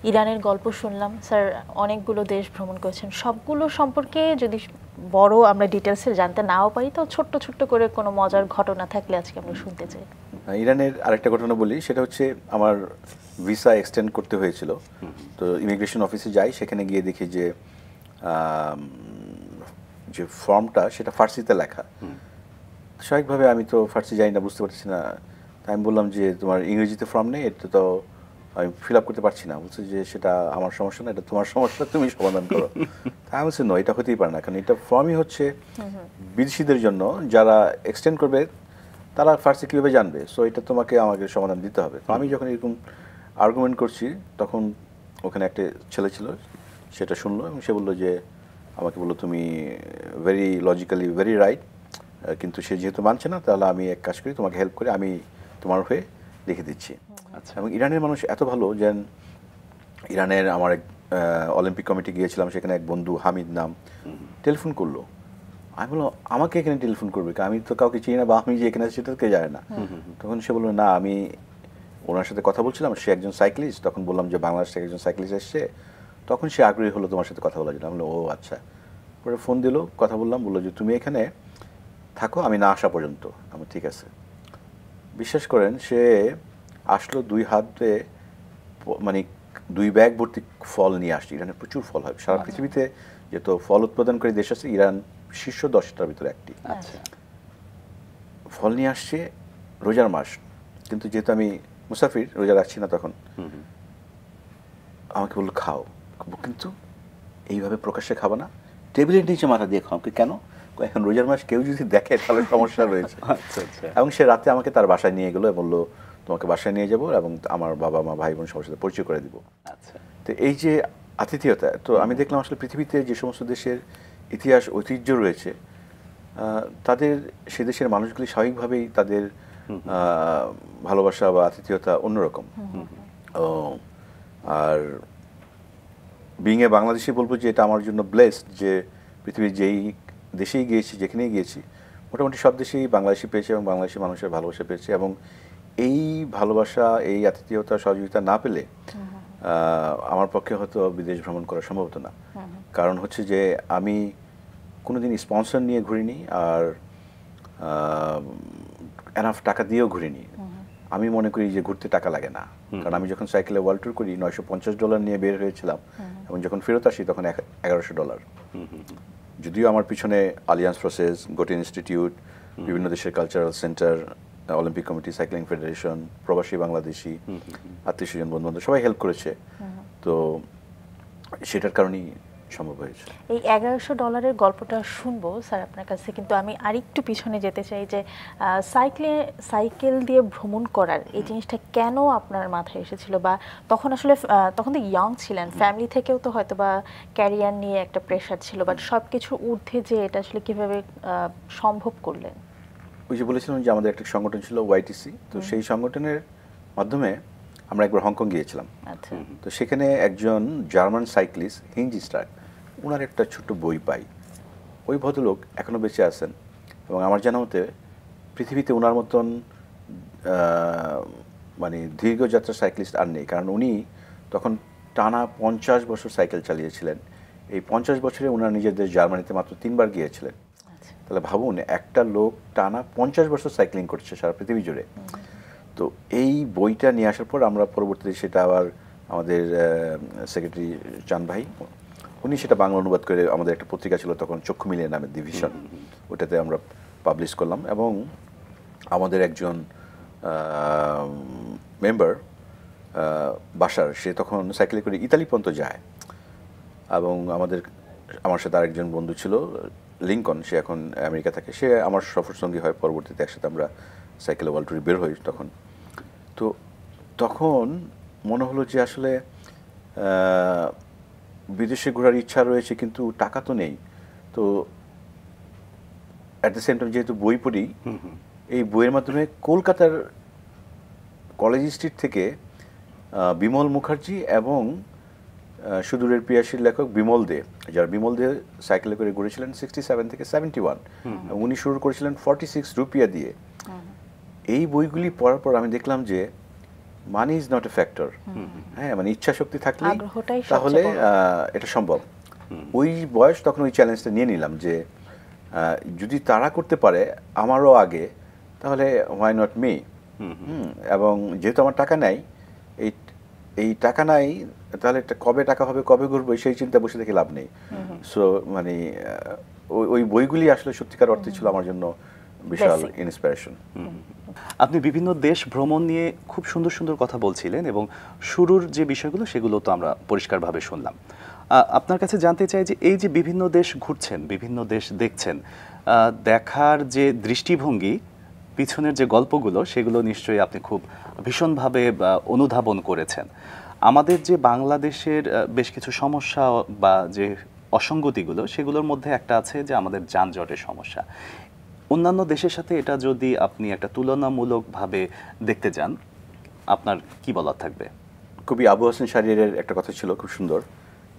ইরানের গল্প শুনলাম স্যার, অনেকগুলো দেশ ভ্রমণ করেছেন, সবগুলো সম্পর্কে যদি বড় আমরা ডিটেলসে জানতে নাও পারি, তো ছোট্ট ছোট্ট করে কোনো মজার ঘটনা থাকলে আজকে আমরা শুনতে চাই। ইরানের আরেকটা ঘটনা বলি, সেটা হচ্ছে আমার ভিসা এক্সটেন্ড করতে হয়েছিল। তো ইমিগ্রেশন অফিসে যাই, সেখানে গিয়ে দেখি যে যে ফর্মটা সেটা ফার্সিতে লেখা। স্বাভাবিকভাবে আমি তো ফার্সি জানি না, বুঝতে পারছি না। তাই আমি বললাম যে তোমার ইংরেজিতে ফর্ম নেই, এটা তো আমি ফিল আপ করতে পারছি না। বলছে যে সেটা আমার সমস্যা না, এটা তোমার সমস্যা, তুমি সমাধান করো। তাই আমি বলছি নয়, এটা হতেই পারে না, কারণ এটা ফর্মই হচ্ছে বিদেশিদের জন্য, যারা এক্সটেন্ড করবে তারা ফার্সি কীভাবে জানবে, সো এটা তোমাকে আমাকে সমাধান দিতে হবে। তো আমি যখন এরকম আর্গুমেন্ট করছি তখন ওখানে একটা ছেলে ছিল, সেটা শুনলো এবং সে বললো যে আমাকে বললো তুমি ভেরি লজিক্যালি ভেরি রাইট, কিন্তু সে যেহেতু মানছে না তাহলে আমি এক কাজ করি, তোমাকে হেল্প করে আমি তোমার হয়ে লিখে দিচ্ছি। আচ্ছা। এবং ইরানের মানুষ এত ভালো যে ইরানের আমার এক অলিম্পিক কমিটি গিয়েছিলাম, সেখানে এক বন্ধু হামিদ নাম টেলিফোন করলো, আমি বললাম আমাকে এখানে টেলিফোন করবে, আমি তো কাউকে চিনি না, বা আমি যে এখানে আছি সেটা কে জানে না। তখন সে বললো না, আমি ওনার সাথে কথা বলছিলাম, সে একজন সাইক্লিস্ট। তখন বললাম যে বাংলাদেশ থেকে একজন সাইক্লিস্ট এসছে, তখন সে আগ্রহী হলো তোমার সাথে কথা বলার জন্য। আমি বললাম ও আচ্ছা। পরে ফোন দিল, কথা বললাম, বললো যে তুমি এখানে থাকো আমি না আসা পর্যন্ত। আমি ঠিক আছে। বিশ্বাস করেন সে আসলো 2 হাতে, মানে 2 ব্যাগ ভর্তি ফল নিয়ে আসছে। ইরানে প্রচুর ফল হয়, সারা পৃথিবীতে যেহেতু ফল উৎপাদনকারী দেশ আছে, ইরান শীর্ষ 10টার ভিতরে একটি। আচ্ছা। ফল নিয়ে আসছে, রোজার মাস, কিন্তু যেহেতু আমি মুসাফির, রোজা রাখছি না, তখন আমাকে বললো খাও, কিন্তু এইভাবে প্রকাশ্যে খাবা না, টেবিলের নিচে মাথা দিয়ে খাও। কেন? এখন রোজার মাস, কেউ যদি দেখে তাহলে সমস্যা রয়েছে। আচ্ছা আচ্ছা। এবং সে রাতে আমাকে তার বাসায় নিয়ে গেলো, বললো তোমাকে বাসায় নিয়ে যাবো এবং আমার বাবা মা ভাই বোন সবার সাথে পরিচয় করে দিব। আচ্ছা। তো এই যে আতিথেয়তা, তো আমি দেখলাম আসলে পৃথিবীতে যে সমস্ত দেশের ইতিহাস ঐতিহ্য রয়েছে, তাদের সে দেশের মানুষগুলি স্বাভাবিকভাবেই তাদের ভালোবাসা বা আতিথেয়তা অন্যরকম। আর বিং এ বাংলাদেশি বলবো যে এটা আমার জন্য ব্লেসড, যে পৃথিবীর যেই দেশেই গিয়েছি, যেখানেই গিয়েছি, মোটামুটি সব দেশেই বাংলাদেশি পেয়েছে এবং বাংলাদেশি মানুষের ভালোবাসা পেয়েছে। এবং এই ভালোবাসা, এই আতিথেয়তা, সহযোগিতা না পেলে আমার পক্ষে হয়তো বিদেশ ভ্রমণ করা সম্ভব হতো না। কারণ হচ্ছে যে আমি কোনোদিন স্পন্সর নিয়ে ঘুরিনি, আর এনাফ টাকা দিয়েও ঘুরিনি। আমি মনে করি যে ঘুরতে টাকা লাগে না, কারণ আমি যখন সাইকেলে ওয়ার্ল্ড ট্যুর করি $950 নিয়ে বের হয়েছিলাম, এবং যখন ফেরত আসি তখন $1100। যদিও আমার পিছনে আলিয়ান্স প্রসেস, গোটে ইনস্টিটিউট, বিভিন্ন দেশের cultural centre, Olympic committee, cycling federation, প্রবাসী বাংলাদেশি, আত্মীয় স্বজন, বন্ধু বান্ধব সবাই হেল্প করেছে। তো সেটার কারণেই সম্ভব হয়েছে। এই $1100 গল্পটা শুনবো স্যার আপনার কাছে, কিন্তু আমি আরেকটু পিছনে যেতে চাই যে সাইকেল দিয়ে ভ্রমণ করার এই জিনিসটা কেন আপনার মাথায় এসেছিল, বা তখন আসলে তখন তো ইয়ং ছিলেন, ফ্যামিলি থেকেও তো হয়তো বা ক্যারিয়ার নিয়ে একটা প্রেশার ছিল, বাট সব কিছুর ঊর্ধ্বে যে এটা আসলে কিভাবে সম্ভব করলেন? ওই যে বলেছিলাম যে আমাদের একটা সংগঠন ছিল ওয়াইটিসি, তো সেই সংগঠনের মাধ্যমে আমরা একবার হংকং গিয়েছিলাম। আচ্ছা। তো সেখানে একজন জার্মান সাইক্লিস্ট হিঞ্জ স্টার, ওনার একটা ছোট্ট বই পাই। ওই ভদ্রলোক এখনও বেঁচে আছেন, এবং আমার জানা মতে পৃথিবীতে ওনার মতন মানে দীর্ঘযাত্রা সাইক্লিস্ট আর নেই, কারণ উনি তখন টানা 50 বছর সাইকেল চালিয়েছিলেন। এই 50 বছরে ওনার নিজের দেশ জার্মানিতে মাত্র 3বার গিয়েছিলেন। তাহলে ভাবুন, একটা লোক টানা 50 বছর সাইক্লিং করছে সারা পৃথিবী জুড়ে। তো এই বইটা নিয়ে আসার পর আমরা পরবর্তীতে সেটা আবার আমাদের সেক্রেটারি চান ভাই, উনি সেটা বাংলা অনুবাদ করে, আমাদের একটা পত্রিকা ছিল তখন চক্ষু মিলিয়ে নামের ডিভিশন, ওটাতে আমরা পাবলিশ করলাম। এবং আমাদের একজন মেম্বার বাসার, সে তখন সাইকেলে করে ইতালি পর্যন্ত যায়। এবং আমার সাথে আরেকজন বন্ধু ছিল লিঙ্কন, সে এখন আমেরিকা থাকে, সে আমার সফরসঙ্গী হয়। পরবর্তীতে একসাথে আমরা সাইকেলে ওয়ার্ল্ড ট্যুরে বের হই তখন। তো তখন মনে হলো যে আসলে বিদেশে ঘোরার ইচ্ছা রয়েছে, কিন্তু টাকা তো নেই। তো অ্যাট দ্য সেম টাইম যেহেতু বই পড়ি, এই বইয়ের মাধ্যমে কলকাতার কলেজ স্ট্রিট থেকে বিমল মুখার্জি এবং সুদূরের পিয়াসীর লেখক বিমল দে, যারা বিমল দে সাইকেলে করে ঘুরেছিলেন 67 থেকে 71, এবং উনি শুরু করেছিলেন 46 রুপিয়া দিয়ে। এই বইগুলি পড়ার পর আমি দেখলাম যে money is not a factor. হ্যাঁ, মানে ইচ্ছা শক্তি থাকলে তাহলে এটা সম্ভব। ওই বয়স তখন ওই চ্যালেঞ্জটা নিয়ে নিলাম যে যদি তারা করতে পারে আমারও আগে, তাহলে হোয়াই নট মি। এবং যেহেতু আমার টাকা নাই, এই টাকা নাই, তাহলে কবে টাকা হবে, কবে ঘুরবো, সেই চিন্তা বসে থেকে লাভ নেই। সো মানে ওই বইগুলি আসলে সত্যিকার অর্থে ছিল আমার জন্য বিশাল ইন্সপিরেশন। আপনি বিভিন্ন দেশ ভ্রমণ নিয়ে খুব সুন্দর সুন্দর কথা বলছিলেন, এবং শুরুর যে বিষয়গুলো সেগুলো তো আমরা পরিষ্কারভাবে শুনলাম। আপনার কাছে জানতে চাই যে এই যে বিভিন্ন দেশ ঘুরছেন, বিভিন্ন দেশ দেখছেন, দেখার যে দৃষ্টিভঙ্গি, পিছনের যে গল্পগুলো, সেগুলো নিশ্চয়ই আপনি খুব ভীষণভাবে অনুধাবন করেছেন। আমাদের যে বাংলাদেশের বেশ কিছু সমস্যা বা যে অসঙ্গতিগুলো, সেগুলোর মধ্যে একটা আছে যে আমাদের যানজটের সমস্যা। অন্যান্য দেশের সাথে এটা যদি আপনি একটা তুলনামূলকভাবে দেখতে যান, আপনার কি বলার থাকবে? কবি আবু হাসান শাহরিয়ারের একটা কথা ছিল খুব সুন্দর,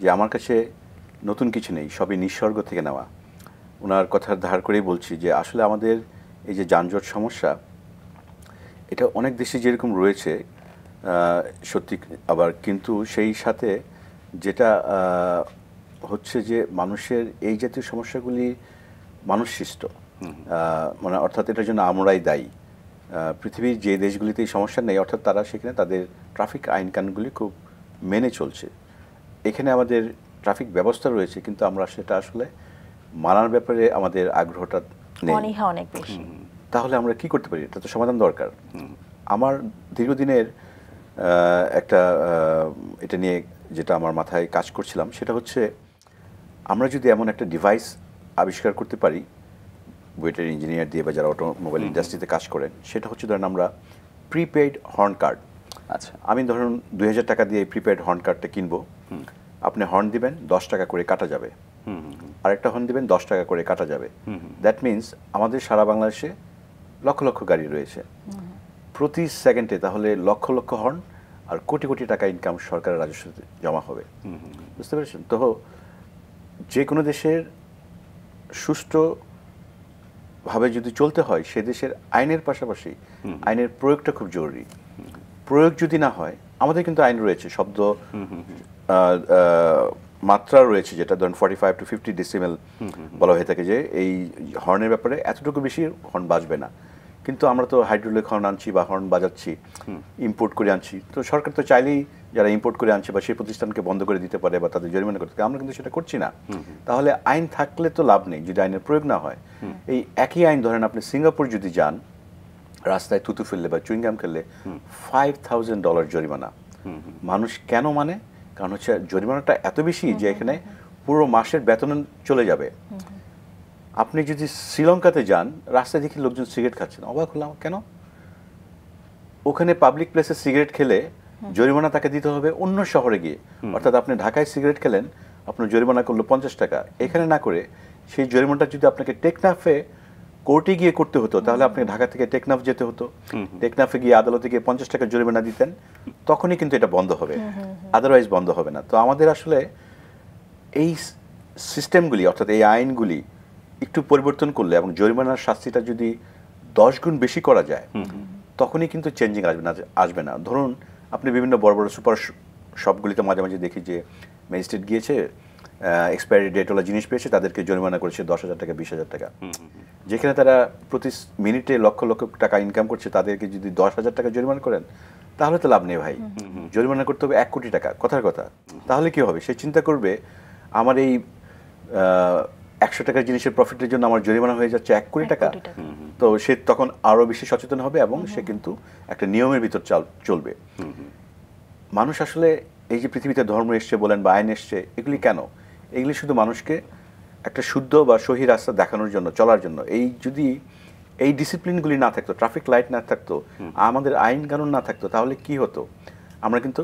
যে আমার কাছে নতুন কিছু নেই, সবই নিঃস্বর্গ থেকে নেওয়া। ওনার কথার ধার করেই বলছি যে আসলে আমাদের এই যে যানজট সমস্যা, এটা অনেক দেশে যেরকম রয়েছে সত্যি, আবার কিন্তু সেই সাথে যেটা হচ্ছে যে মানুষের এই জাতীয় সমস্যাগুলি মানুষ সৃষ্ট, মানে অর্থাৎ এটার জন্য আমরাই দায়ী। পৃথিবীর যে দেশগুলিতে এই সমস্যা নেই, অর্থাৎ তারা সেখানে তাদের ট্রাফিক আইন কানুনগুলি খুব মেনে চলছে। এখানে আমাদের ট্রাফিক ব্যবস্থা রয়েছে, কিন্তু আমরা সেটা আসলে মানার ব্যাপারে আমাদের আগ্রহটা নেই, অনীহা অনেক বেশি। তাহলে আমরা কি করতে পারি? এটা তো সমাধান দরকার। আমার দীর্ঘদিনের একটা এটা নিয়ে যেটা আমার মাথায় কাজ করছিলাম, সেটা হচ্ছে আমরা যদি এমন একটা ডিভাইস আবিষ্কার করতে পারি বুয়েটের ইঞ্জিনিয়ার দিয়ে বা যারা অটোমোবাইল ইন্ডাস্ট্রিতে কাজ করেন, সেটা হচ্ছে ধরেন আমরা প্রিপেইড হর্ন কার্ড। আচ্ছা, আমি ধরুন 2000 টাকা দিয়ে এই প্রিপেইড হর্ন কার্ডটা কিনবো, আপনি হর্ন দিবেন 10 টাকা করে কাটা যাবে, আরেকটা হর্ন দিবেন 10 টাকা করে কাটা যাবে। দ্যাট মিনস আমাদের সারা বাংলাদেশে লক্ষ লক্ষ গাড়ি রয়েছে, প্রতি সেকেন্ডে তাহলে লক্ষ লক্ষ হর্ন আর কোটি কোটি টাকা ইনকাম সরকারের রাজস্ব জমা হবে। বুঝতে পেরেছেন তো? যে কোনো দেশের সুষ্ঠুভাবে যদি চলতে হয়, সে দেশের আইনের পাশাপাশি আইনের প্রয়োগটা খুব জরুরি। প্রয়োগ যদি না হয়, আমাদের কিন্তু আইন রয়েছে, শব্দ মাত্রা রয়েছে, যেটা ধরেন 45 to 50 ডেসিমেল বলা হয়ে থাকে, যে এই হর্নের ব্যাপারে এতটুকু বেশি হর্ন বাজবে না। কিন্তু আমরা তো হাইড্রোলিক হর্ন আনছি বা হর্ন বাজাচ্ছি, ইম্পোর্ট করে আনছি। তো সরকার তো চাইলেই যারা ইম্পোর্ট করে আনছে বা সেই প্রতিষ্ঠানকে বন্ধ করে দিতে পারে বা তাদের জরিমানা করতে পারে, আমরা কিন্তু সেটা করছি না। তাহলে আইন থাকলে তো লাভ নেই যদি আইনের প্রয়োগ না হয়। এই একই আইন ধরেন আপনি সিঙ্গাপুর যদি যান, রাস্তায় থুতু ফেললে বা চুইংগাম খেললে $5,000 জরিমানা। মানুষ কেন মানে? কারণ হচ্ছে জরিমানাটা এত বেশি যে এখানে পুরো মাসের বেতন চলে যাবে। আপনি যদি শ্রীলঙ্কাতে যান, রাস্তায় দেখি লোকজন সিগারেট খাচ্ছেন, অবাক হলাম কেন? ওখানে পাবলিক প্লেসে সিগারেট খেলে জরিমানা তাকে দিতে হবে অন্য শহরে গিয়ে। অর্থাৎ আপনি ঢাকায় সিগারেট খেলেন, আপনার জরিমানা করলো 50 টাকা, এখানে না করে সেই জরিমানাটা যদি আপনাকে টেকনাফে কোর্টে গিয়ে করতে হতো, তাহলে আপনি ঢাকা থেকে টেকনাফ যেতে হতো, টেকনাফে গিয়ে আদালতে গিয়ে 50 টাকা জরিমানা দিতেন, তখনই কিন্তু এটা বন্ধ হবে, আদারওয়াইজ বন্ধ হবে না। তো আমাদের আসলে এই সিস্টেমগুলি, অর্থাৎ এই আইনগুলি একটু পরিবর্তন করলে এবং জরিমানার শাস্তিটা যদি 10 গুণ বেশি করা যায়, তখনই কিন্তু চেঞ্জিং আসবে না। ধরুন আপনি বিভিন্ন বড় বড় সুপার শপগুলিতে মাঝে মাঝে দেখি যে ম্যাজিস্ট্রেট গিয়েছে, এক্সপায়ারি ডেটওয়ালা জিনিস পেয়েছে, তাদেরকে জরিমানা করেছে 10,000 টাকা 20,000 টাকা। যেখানে তারা প্রতি মিনিটে লক্ষ লক্ষ টাকা ইনকাম করছে, তাদেরকে যদি 10,000 টাকা জরিমানা করেন, তাহলে তো লাভ নেই ভাই। জরিমানা করতে হবে 1 কোটি টাকা, কথার কথা। তাহলে কি হবে? সে চিন্তা করবে আমার এই 100 টাকার জিনিসের প্রফিটের জন্য আমার জরিমানা হয়ে যাচ্ছে 1 কোটি টাকা। তো সে তখন আরো বেশি সচেতন হবে এবং সে কিন্তু একটা নিয়মের ভিতর চলবে। মানুষ আসলে এই যে পৃথিবীতে ধর্ম এসছে বলেন বা আইন এসছে, এগুলি কেন? এগুলি শুধু মানুষকে একটা শুদ্ধ বা সহি রাস্তা দেখানোর জন্য, চলার জন্য। যদি এই ডিসিপ্লিনগুলি না থাকতো, ট্রাফিক লাইট না থাকতো, আমাদের আইন কানুন না থাকতো, তাহলে কি হতো? আমরা কিন্তু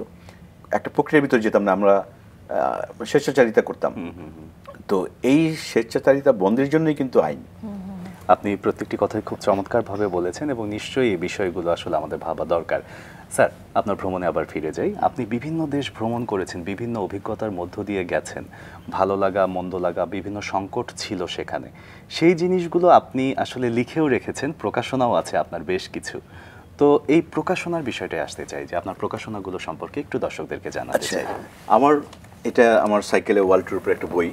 একটা প্রক্রিয়ার ভিতর যেতাম না, আমরা স্বেচ্ছাচারিতা করতাম। তো এই স্বেচ্ছাচারিতা বন্ধের জন্যই কিন্তু আইন। আপনি প্রত্যেকটি কথাই খুব চমৎকারভাবে বলেছেন এবং নিশ্চয়ই এই বিষয়গুলো আসলে আমাদের ভাবা দরকার। স্যার, আপনার ভ্রমণে আবার ফিরে যাই। আপনি বিভিন্ন দেশ ভ্রমণ করেছেন, বিভিন্ন অভিজ্ঞতার মধ্য দিয়ে গেছেন, ভালো লাগা মন্দ লাগা, বিভিন্ন সংকট ছিল সেখানে। সেই জিনিসগুলো আপনি আসলে লিখেও রেখেছেন, প্রকাশনাও আছে আপনার বেশ কিছু। তো এই প্রকাশনার বিষয়টাই আসতে চাই যে আপনার প্রকাশনাগুলো সম্পর্কে একটু দর্শকদেরকে জানাতে চাই। এটা আমার সাইকেলে ওয়ালটোর উপরে একটা বই।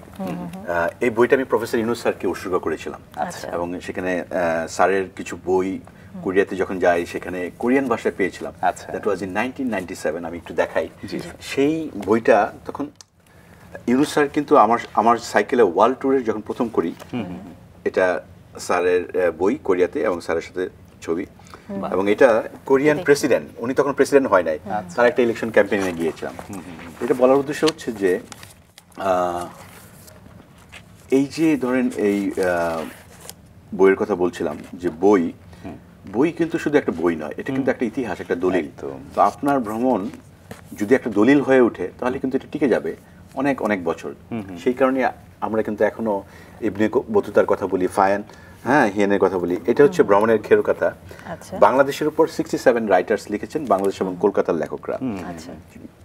এই বইটা আমি প্রফেসর ইউনুস স্যারকে উৎসর্গ করেছিলাম। এবং সেখানে স্যারের কিছু বই কোরিয়াতে যখন যাই, সেখানে কোরিয়ান ভাষায় পেয়েছিলাম। That was in 1997। আমি একটু দেখাই। সেই বইটা তখন ইউনুস স্যার কিন্তু আমার সাইকেলে ওয়ার্ল্ড ট্যুরে যখন প্রথম করি, এটা স্যারের বই কোরিয়াতে এবং স্যারের সাথে ছবি। এবং এটা কোরিয়ান প্রেসিডেন্ট, উনি তখন প্রেসিডেন্ট হয় নাই, তার একটা ইলেকশন ক্যাম্পেইনে গিয়েছিলাম। এটা বলার উদ্দেশ্য হচ্ছে যে এই যে ধরেন এই বইয়ের কথা বলছিলাম, যে বই কিন্তু শুধু একটা বই নয়, এটা কিন্তু একটা ইতিহাস, একটা দলিল। তো আপনার ভ্রমণ যদি একটা দলিল হয়ে ওঠে, তাহলে কিন্তু এটা টিকে যাবে অনেক অনেক বছর। সেই কারণে আমরা কিন্তু এখনো ইবনে বতুতার কথা বলি, হিয়েনের কথা বলি। এটা হচ্ছে ভ্রমণের খেরো কথা। বাংলাদেশের উপর 67 রাইটার্স লিখেছেন, বাংলাদেশ এবং কলকাতার লেখকরা।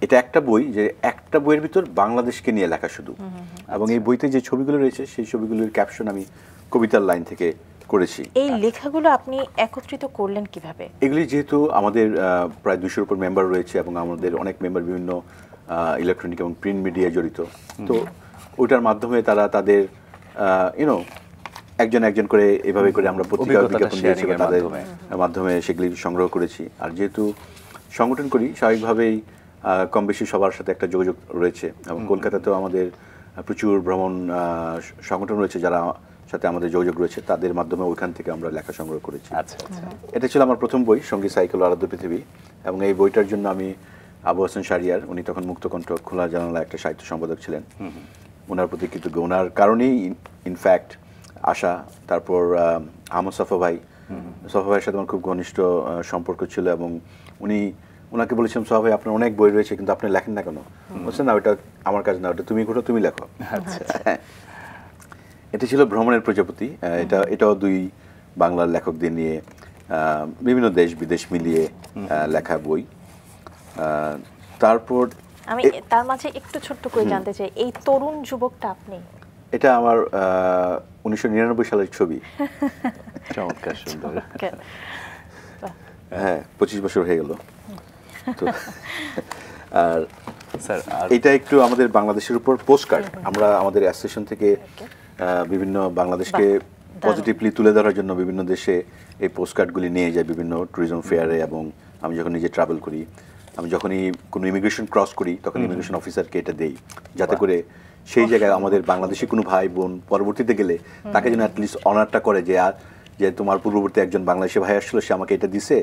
এটা একটা বই, যে একটা বইয়ের ভিতর বাংলাদেশকে নিয়ে লেখা শুধু। এবং এই বইতে যে ছবিগুলো রয়েছে সেই ছবিগুলোর ক্যাপশন আমি কবিতার লাইন থেকে করেছি। এই লেখাগুলো আপনি একত্রিত করলেন কিভাবে? এগুলি যেহেতু আমাদের প্রায় 200-র উপর মেম্বার রয়েছে এবং আমাদের অনেক মেম্বার বিভিন্ন ইলেকট্রনিক এবং প্রিন্ট মিডিয়ায় জড়িত, তো ওটার মাধ্যমে তারা তাদের ইউনো একজন করে এভাবে করে আমরা পত্রিকা বিজ্ঞাপন দিয়েছি বা তাদের মাধ্যমে সেগুলি সংগ্রহ করেছি। আর যেহেতু সংগঠন করি স্বাভাবিকভাবেই কম বেশি সবার সাথে একটা যোগাযোগ রয়েছে এবং কলকাতাতেও আমাদের প্রচুর ভ্রমণ সংগঠন রয়েছে যারা সাথে আমাদের যোগাযোগ রয়েছে, তাদের মাধ্যমে ওইখান থেকে আমরা লেখা সংগ্রহ করেছি। আচ্ছা আচ্ছা। এটা ছিল আমার প্রথম বই, সঙ্গী সাইকেল ও আরাধ্য পৃথিবী, এবং এই বইটার জন্য আমি আবু হাসান শাহরিয়ার, উনি তখন মুক্তকণ্ঠ খোলা জানালা একটা সাহিত্য সম্পাদক ছিলেন, ওনার প্রতি কৃতজ্ঞ। ওনার কারণেই ইনফ্যাক্ট আশা, তারপর আহমদ সফা ভাইয়ের সাথে আমার খুব ঘনিষ্ঠ সম্পর্ক ছিল এবং ওনাকে বলেছিলাম, সফা ভাই আপনার অনেক বই রয়েছে কিন্তু আপনি লেখেন না কেন? বলছেন না ওটা আমার কাজ না, ওটা তুমি ঘটো, তুমি লেখো। আচ্ছা। এটা ছিল ভ্রমণের প্রজাপতি। এটাও 2 বাংলার লেখকদের নিয়ে বিভিন্ন দেশ বিদেশ মিলিয়ে লেখা বই। তারপর আমি তার মাঝে একটু ছোট্ট করে জানতে চাই, এই তরুণ যুবকটা আপনি? এটা আমার 1999 সালের ছবি। চমৎকার, সুন্দর। হ্যাঁ, 25 বছর হয়ে গেল। তো আর স্যার এটা একটু আমাদের বাংলাদেশের উপর পোস্টকার্ড। আমরা আমাদের অ্যাসোসিয়েশন থেকে বিভিন্ন বাংলাদেশকে পজিটিভলি তুলে ধরার জন্য বিভিন্ন দেশে এই পোস্টকার্ডগুলি নিয়ে যায় বিভিন্ন ট্যুরিজম ফেয়ারে, এবং আমি যখন নিজে ট্রাভেল করি, আমি যখনই কোনো ইমিগ্রেশন ক্রস করি তখন ইমিগ্রেশন অফিসারকে এটা দেই, যাতে করে সেই জায়গায় আমাদের বাংলাদেশি কোনো ভাই বোন পরবর্তীতে গেলে তাকে যেন অ্যাটলিস্ট অনারটা করে যে তোমার পূর্ববর্তী একজন বাংলাদেশি ভাই আসছিল, সে আমাকে এটা দিছে,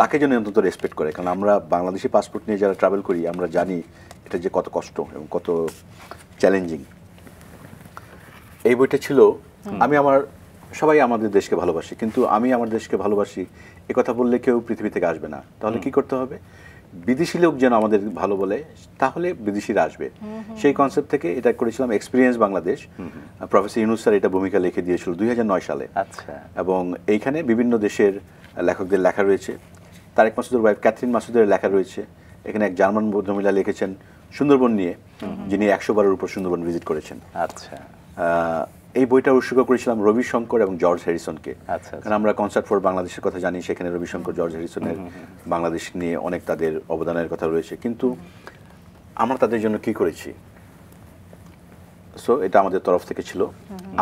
তাকে যেন অন্তত রেসপেক্ট করে। কারণ আমরা বাংলাদেশি পাসপোর্ট নিয়ে যারা ট্রাভেল করি আমরা জানি এটা যে কত কষ্ট এবং কত চ্যালেঞ্জিং। এই বইটা ছিল সবাই আমাদের দেশকে ভালোবাসি, কিন্তু আমি আমার দেশকে ভালোবাসি এ কথা বললে কেউ পৃথিবী থেকে আসবে না। তাহলে কি করতে হবে? বিদেশি লোক যেন আমাদের ভালো বলে, তাহলে বিদেশিরা আসবে। সেই কনসেপ্ট থেকে এটা করেছিলাম experience Bangladesh. Professor Yunus sir এটা ভূমিকা লিখে দিয়েছিল 2009 সালে। আচ্ছা। এবং এইখানে বিভিন্ন দেশের লেখকদের লেখা রয়েছে। তারেক মাসুদের ওয়াইফ ক্যাথরিন মাসুদের লেখা রয়েছে। এখানে এক জার্মান ভদ্রমহিলা লিখেছেন সুন্দরবন নিয়ে, যিনি 100 বারের উপর সুন্দরবন ভিজিট করেছেন। আচ্ছা। এই বইটা উৎসর্গ করেছিলাম রবি শঙ্কর এবং জর্জ হ্যারিসনকে। আচ্ছা। কারণ আমরা কনসার্ট ফর বাংলাদেশের কথা জানি, সেখানে রবি শঙ্কর জর্জ হ্যারিসনের বাংলাদেশ নিয়ে অনেক তাদের অবদানের কথা রয়েছে, কিন্তু আমরা তাদের জন্য কি করেছি? সো এটা আমাদের তরফ থেকে ছিল।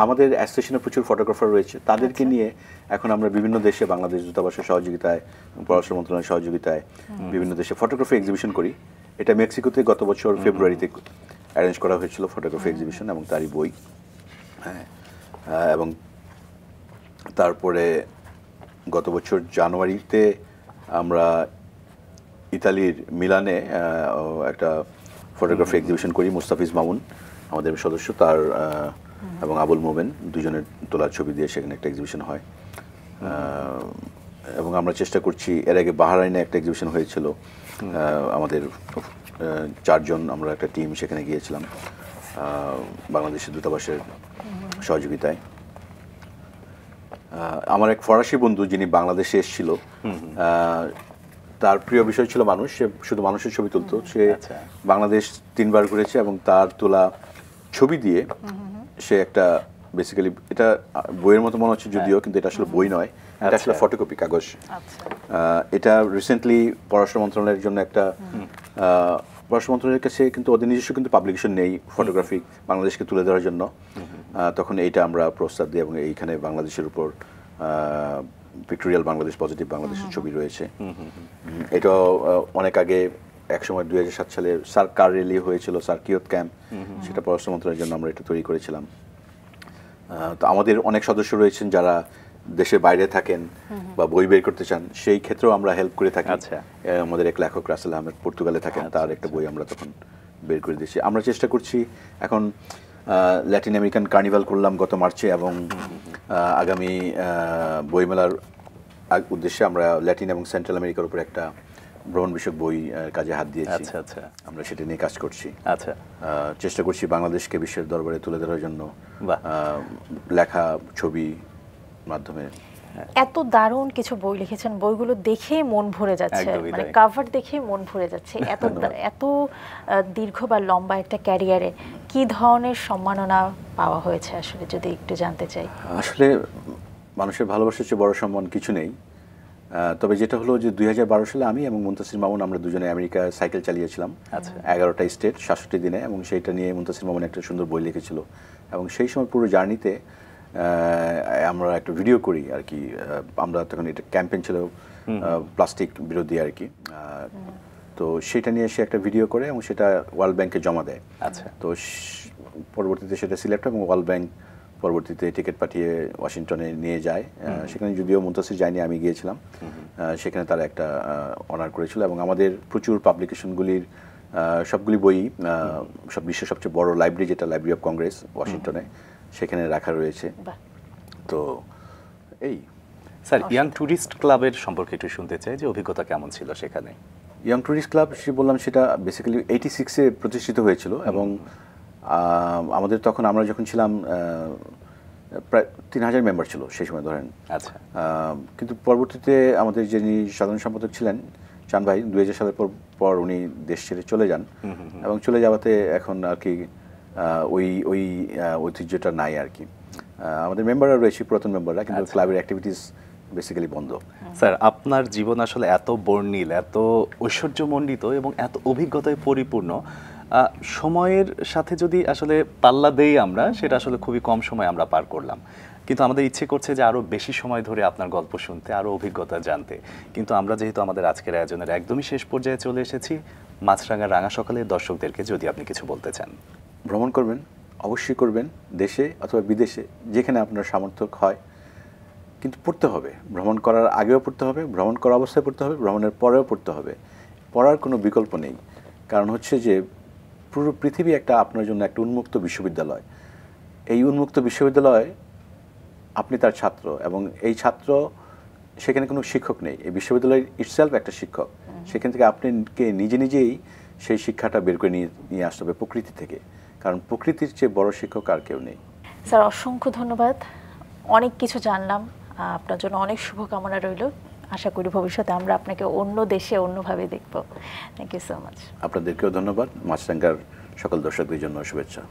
আমাদের অ্যাসোসিয়েশনে প্রচুর ফটোগ্রাফার রয়েছে, তাদেরকে নিয়ে এখন আমরা বিভিন্ন দেশে বাংলাদেশ দূতাবাসের সহযোগিতায়, পররাষ্ট্র মন্ত্রণালয়ের সহযোগিতায় বিভিন্ন দেশে ফটোগ্রাফি এক্সিবিশন করি। এটা মেক্সিকোতে গত বছর ফেব্রুয়ারিতে অ্যারেঞ্জ করা হয়েছিল ফটোগ্রাফি এক্সিবিশন, এবং তারই বই। হ্যাঁ, এবং তারপরে গত বছর জানুয়ারিতে আমরা ইতালির মিলানে একটা ফটোগ্রাফি এক্সিবিশন করি। মুস্তাফিজ মামুন আমাদের সদস্য, তার এবং আবুল মোমেন দুজনের তোলা ছবি দিয়ে সেখানে একটা এক্সিবিশন হয়। এবং আমরা চেষ্টা করছি, এর আগে বাহরাইনে একটা এক্সিবিশন হয়েছিল, আমাদের 4 জন আমরা একটা টিম সেখানে গিয়েছিলাম বাংলাদেশের দূতাবাসের সহযোগিতায়। আমার এক ফরাসি বন্ধু যিনি বাংলাদেশে এসেছিল, তার প্রিয় বিষয় ছিল মানুষ, সে শুধু মানুষের ছবি তুলতো। সে বাংলাদেশ 3 বার ঘুরেছে এবং তার তোলা ছবি দিয়ে সে একটা বেসিক্যালি, এটা বইয়ের মতো মনে হচ্ছে যদিও, কিন্তু এটা আসলে বই নয়, এটা আসলে ফটোকপি কাগজ। এটা রিসেন্টলি পররাষ্ট্র মন্ত্রণালয়ের জন্য একটা পররাষ্ট্র মন্ত্রণালয়ের কাছে কিন্তু ওদের নিজস্ব কিন্তু পাবলিকেশন নেই ফটোগ্রাফি বাংলাদেশকে তুলে ধরার জন্য। তখন এইটা আমরা প্রস্তাব দিই এবং এইখানে বাংলাদেশের উপর পিক্টোরিয়াল বাংলাদেশ, পজিটিভ বাংলাদেশের ছবি রয়েছে। এটাও অনেক আগে একসময় 2007 সালে স্যার কার রেলি হয়েছিল, স্যার কিয়ত ক্যাম্প, সেটা পররাষ্ট্র মন্ত্রণালয়ের জন্য আমরা এটা তৈরি করেছিলাম। তো আমাদের অনেক সদস্য রয়েছেন যারা দেশের বাইরে থাকেন বা বই বের করতে চান, সেই ক্ষেত্রেও আমরা হেল্প করে থাকি। আমাদের এক লেখক রাসেল আহমেদ পর্তুগালে থাকেন, তার একটা বই আমরা তখন বের করে দিয়েছি। আমরা চেষ্টা করছি, এখন ল্যাটিন আমেরিকান কার্নিভাল করলাম গত মার্চে, এবং আগামী বইমেলার উদ্দেশ্যে আমরা ল্যাটিন এবং সেন্ট্রাল আমেরিকার উপর একটা ভ্রমণ বিষয়ক বই কাজে হাত দিয়েছি। আমরা সেটা নিয়ে কাজ করছি। চেষ্টা করছি বাংলাদেশকে বিশ্বের দরবারে তুলে ধরার জন্য লেখা, ছবি মাধ্যমে। এত দারুণ কিছু বই লিখেছেন, বইগুলো দেখে মন ভরে যাচ্ছে, মানে কভার দেখে মন ভরে যাচ্ছে। এত দীর্ঘ বা লম্বা একটা ক্যারিয়ারে কি ধরনের সম্মাননা পাওয়া হয়েছে আসলে যদি একটু জানতে চাই। আসলে মানুষের ভালোবাসার চেয়ে বড় সম্মান কিছু নেই। তবে যেটা হলো যে 2012 সালে আমি এবং মুনতাসির মামুন আমরা দুজনে আমেরিকা সাইকেল চালিয়েছিলাম 11টা স্টেট 67 দিনে, এবং সেইটা নিয়ে মুনতাসির মামুন একটা সুন্দর বই লিখেছিল। এবং সেই সময় পুরো জার্নিতে আমরা একটা ভিডিও করি আর কি। আমরা তখন এটা ক্যাম্পেইন ছিল প্লাস্টিক বিরোধী আর কি। তো সেটা নিয়ে সে একটা ভিডিও করে এবং সেটা ওয়ার্ল্ড ব্যাংকে জমা দেয়। আচ্ছা। তো পরবর্তীতে সেটা সিলেক্ট হয় এবং ওয়ার্ল্ড ব্যাংক পরবর্তীতে টিকিট পাঠিয়ে ওয়াশিংটনে নিয়ে যায়। সেখানে যদিও মুনতাসির যায়নি, আমি গিয়েছিলাম। সেখানে তারা একটা অনার করেছিল এবং আমাদের প্রচুর পাবলিকেশনগুলির সবগুলি বই সব বিশ্বের সবচেয়ে বড় লাইব্রেরি, যেটা লাইব্রেরি অফ কংগ্রেস ওয়াশিংটনে, সেখানে রাখা রয়েছে। তো এই স্যার, ইয়াং ট্যুরিস্ট ক্লাবের সম্পর্কে একটু শুনতে চাই, যে অভিজ্ঞতা কেমন ছিল সেখানে? ইয়াং ট্যুরিস্ট ক্লাব বললাম সেটা বেসিক্যালি 86-এ প্রতিষ্ঠিত হয়েছিল এবং আমাদের তখন আমরা যখন ছিলাম প্রায় 3000 মেম্বার ছিল সেই সময় ধরেন। আচ্ছা। কিন্তু পরবর্তীতে আমাদের যিনি সাধারণ সম্পাদক ছিলেন চান ভাই, 2000 সালের পর উনি দেশ ছেড়ে চলে যান এবং চলে যাওয়াতে এখন আর কি ওই ঐতিহ্যটা নাই আর কি। আমাদের মেম্বাররা রয়েছে, পুরাতন মেম্বাররা, কিন্তু ক্লাবের অ্যাক্টিভিটিস বেসিক্যালি বন্ধ। স্যার, আপনার জীবন আসলে এত বর্ণিল, এত ঐশ্বর্যমণ্ডিত এবং এত অভিজ্ঞতায় পরিপূর্ণ। সময়ের সাথে যদি আসলে পাল্লা দেই আমরা, সেটা আসলে খুবই কম সময় আমরা পার করলাম, কিন্তু আমাদের ইচ্ছে করছে যে আরও বেশি সময় ধরে আপনার গল্প শুনতে, আরও অভিজ্ঞতা জানতে। কিন্তু আমরা যেহেতু আমাদের আজকের আয়োজনের একদমই শেষ পর্যায়ে চলে এসেছি, মাছরাঙা রাঙা সকালের দর্শকদেরকে যদি আপনি কিছু বলতে চান। ভ্রমণ করবেন, অবশ্যই করবেন, দেশে অথবা বিদেশে, যেখানে আপনার সামর্থ্য হয়। কিন্তু পড়তে হবে, ভ্রমণ করার আগেও পড়তে হবে, ভ্রমণ করা অবস্থায় পড়তে হবে, ভ্রমণের পরেও পড়তে হবে। পড়ার কোনো বিকল্প নেই। কারণ হচ্ছে যে পুরো পৃথিবী একটা আপনার জন্য একটা উন্মুক্ত বিশ্ববিদ্যালয়। এই উন্মুক্ত বিশ্ববিদ্যালয় আপনি তার ছাত্র, এবং এই ছাত্র, সেখানে কোনো শিক্ষক নেই। এই বিশ্ববিদ্যালয় ইটসেলফ একটা শিক্ষক। সেখান থেকে আপনাকে নিজেই সেই শিক্ষাটা বের করে নিয়ে আসতে হবে প্রকৃতি থেকে, কারণ প্রকৃতির চেয়ে বড় শিক্ষক আর কেউ নেই। স্যার, অসংখ্য ধন্যবাদ, অনেক কিছু জানলাম। আপনার জন্য অনেক শুভকামনা রইল। আশা করি ভবিষ্যতে আমরা আপনাকে অন্য দেশে অন্যভাবে দেখব। Thank you so much. আপনাদেরকেও ধন্যবাদ। মাছরাঙার সকল দর্শকদের জন্য শুভেচ্ছা।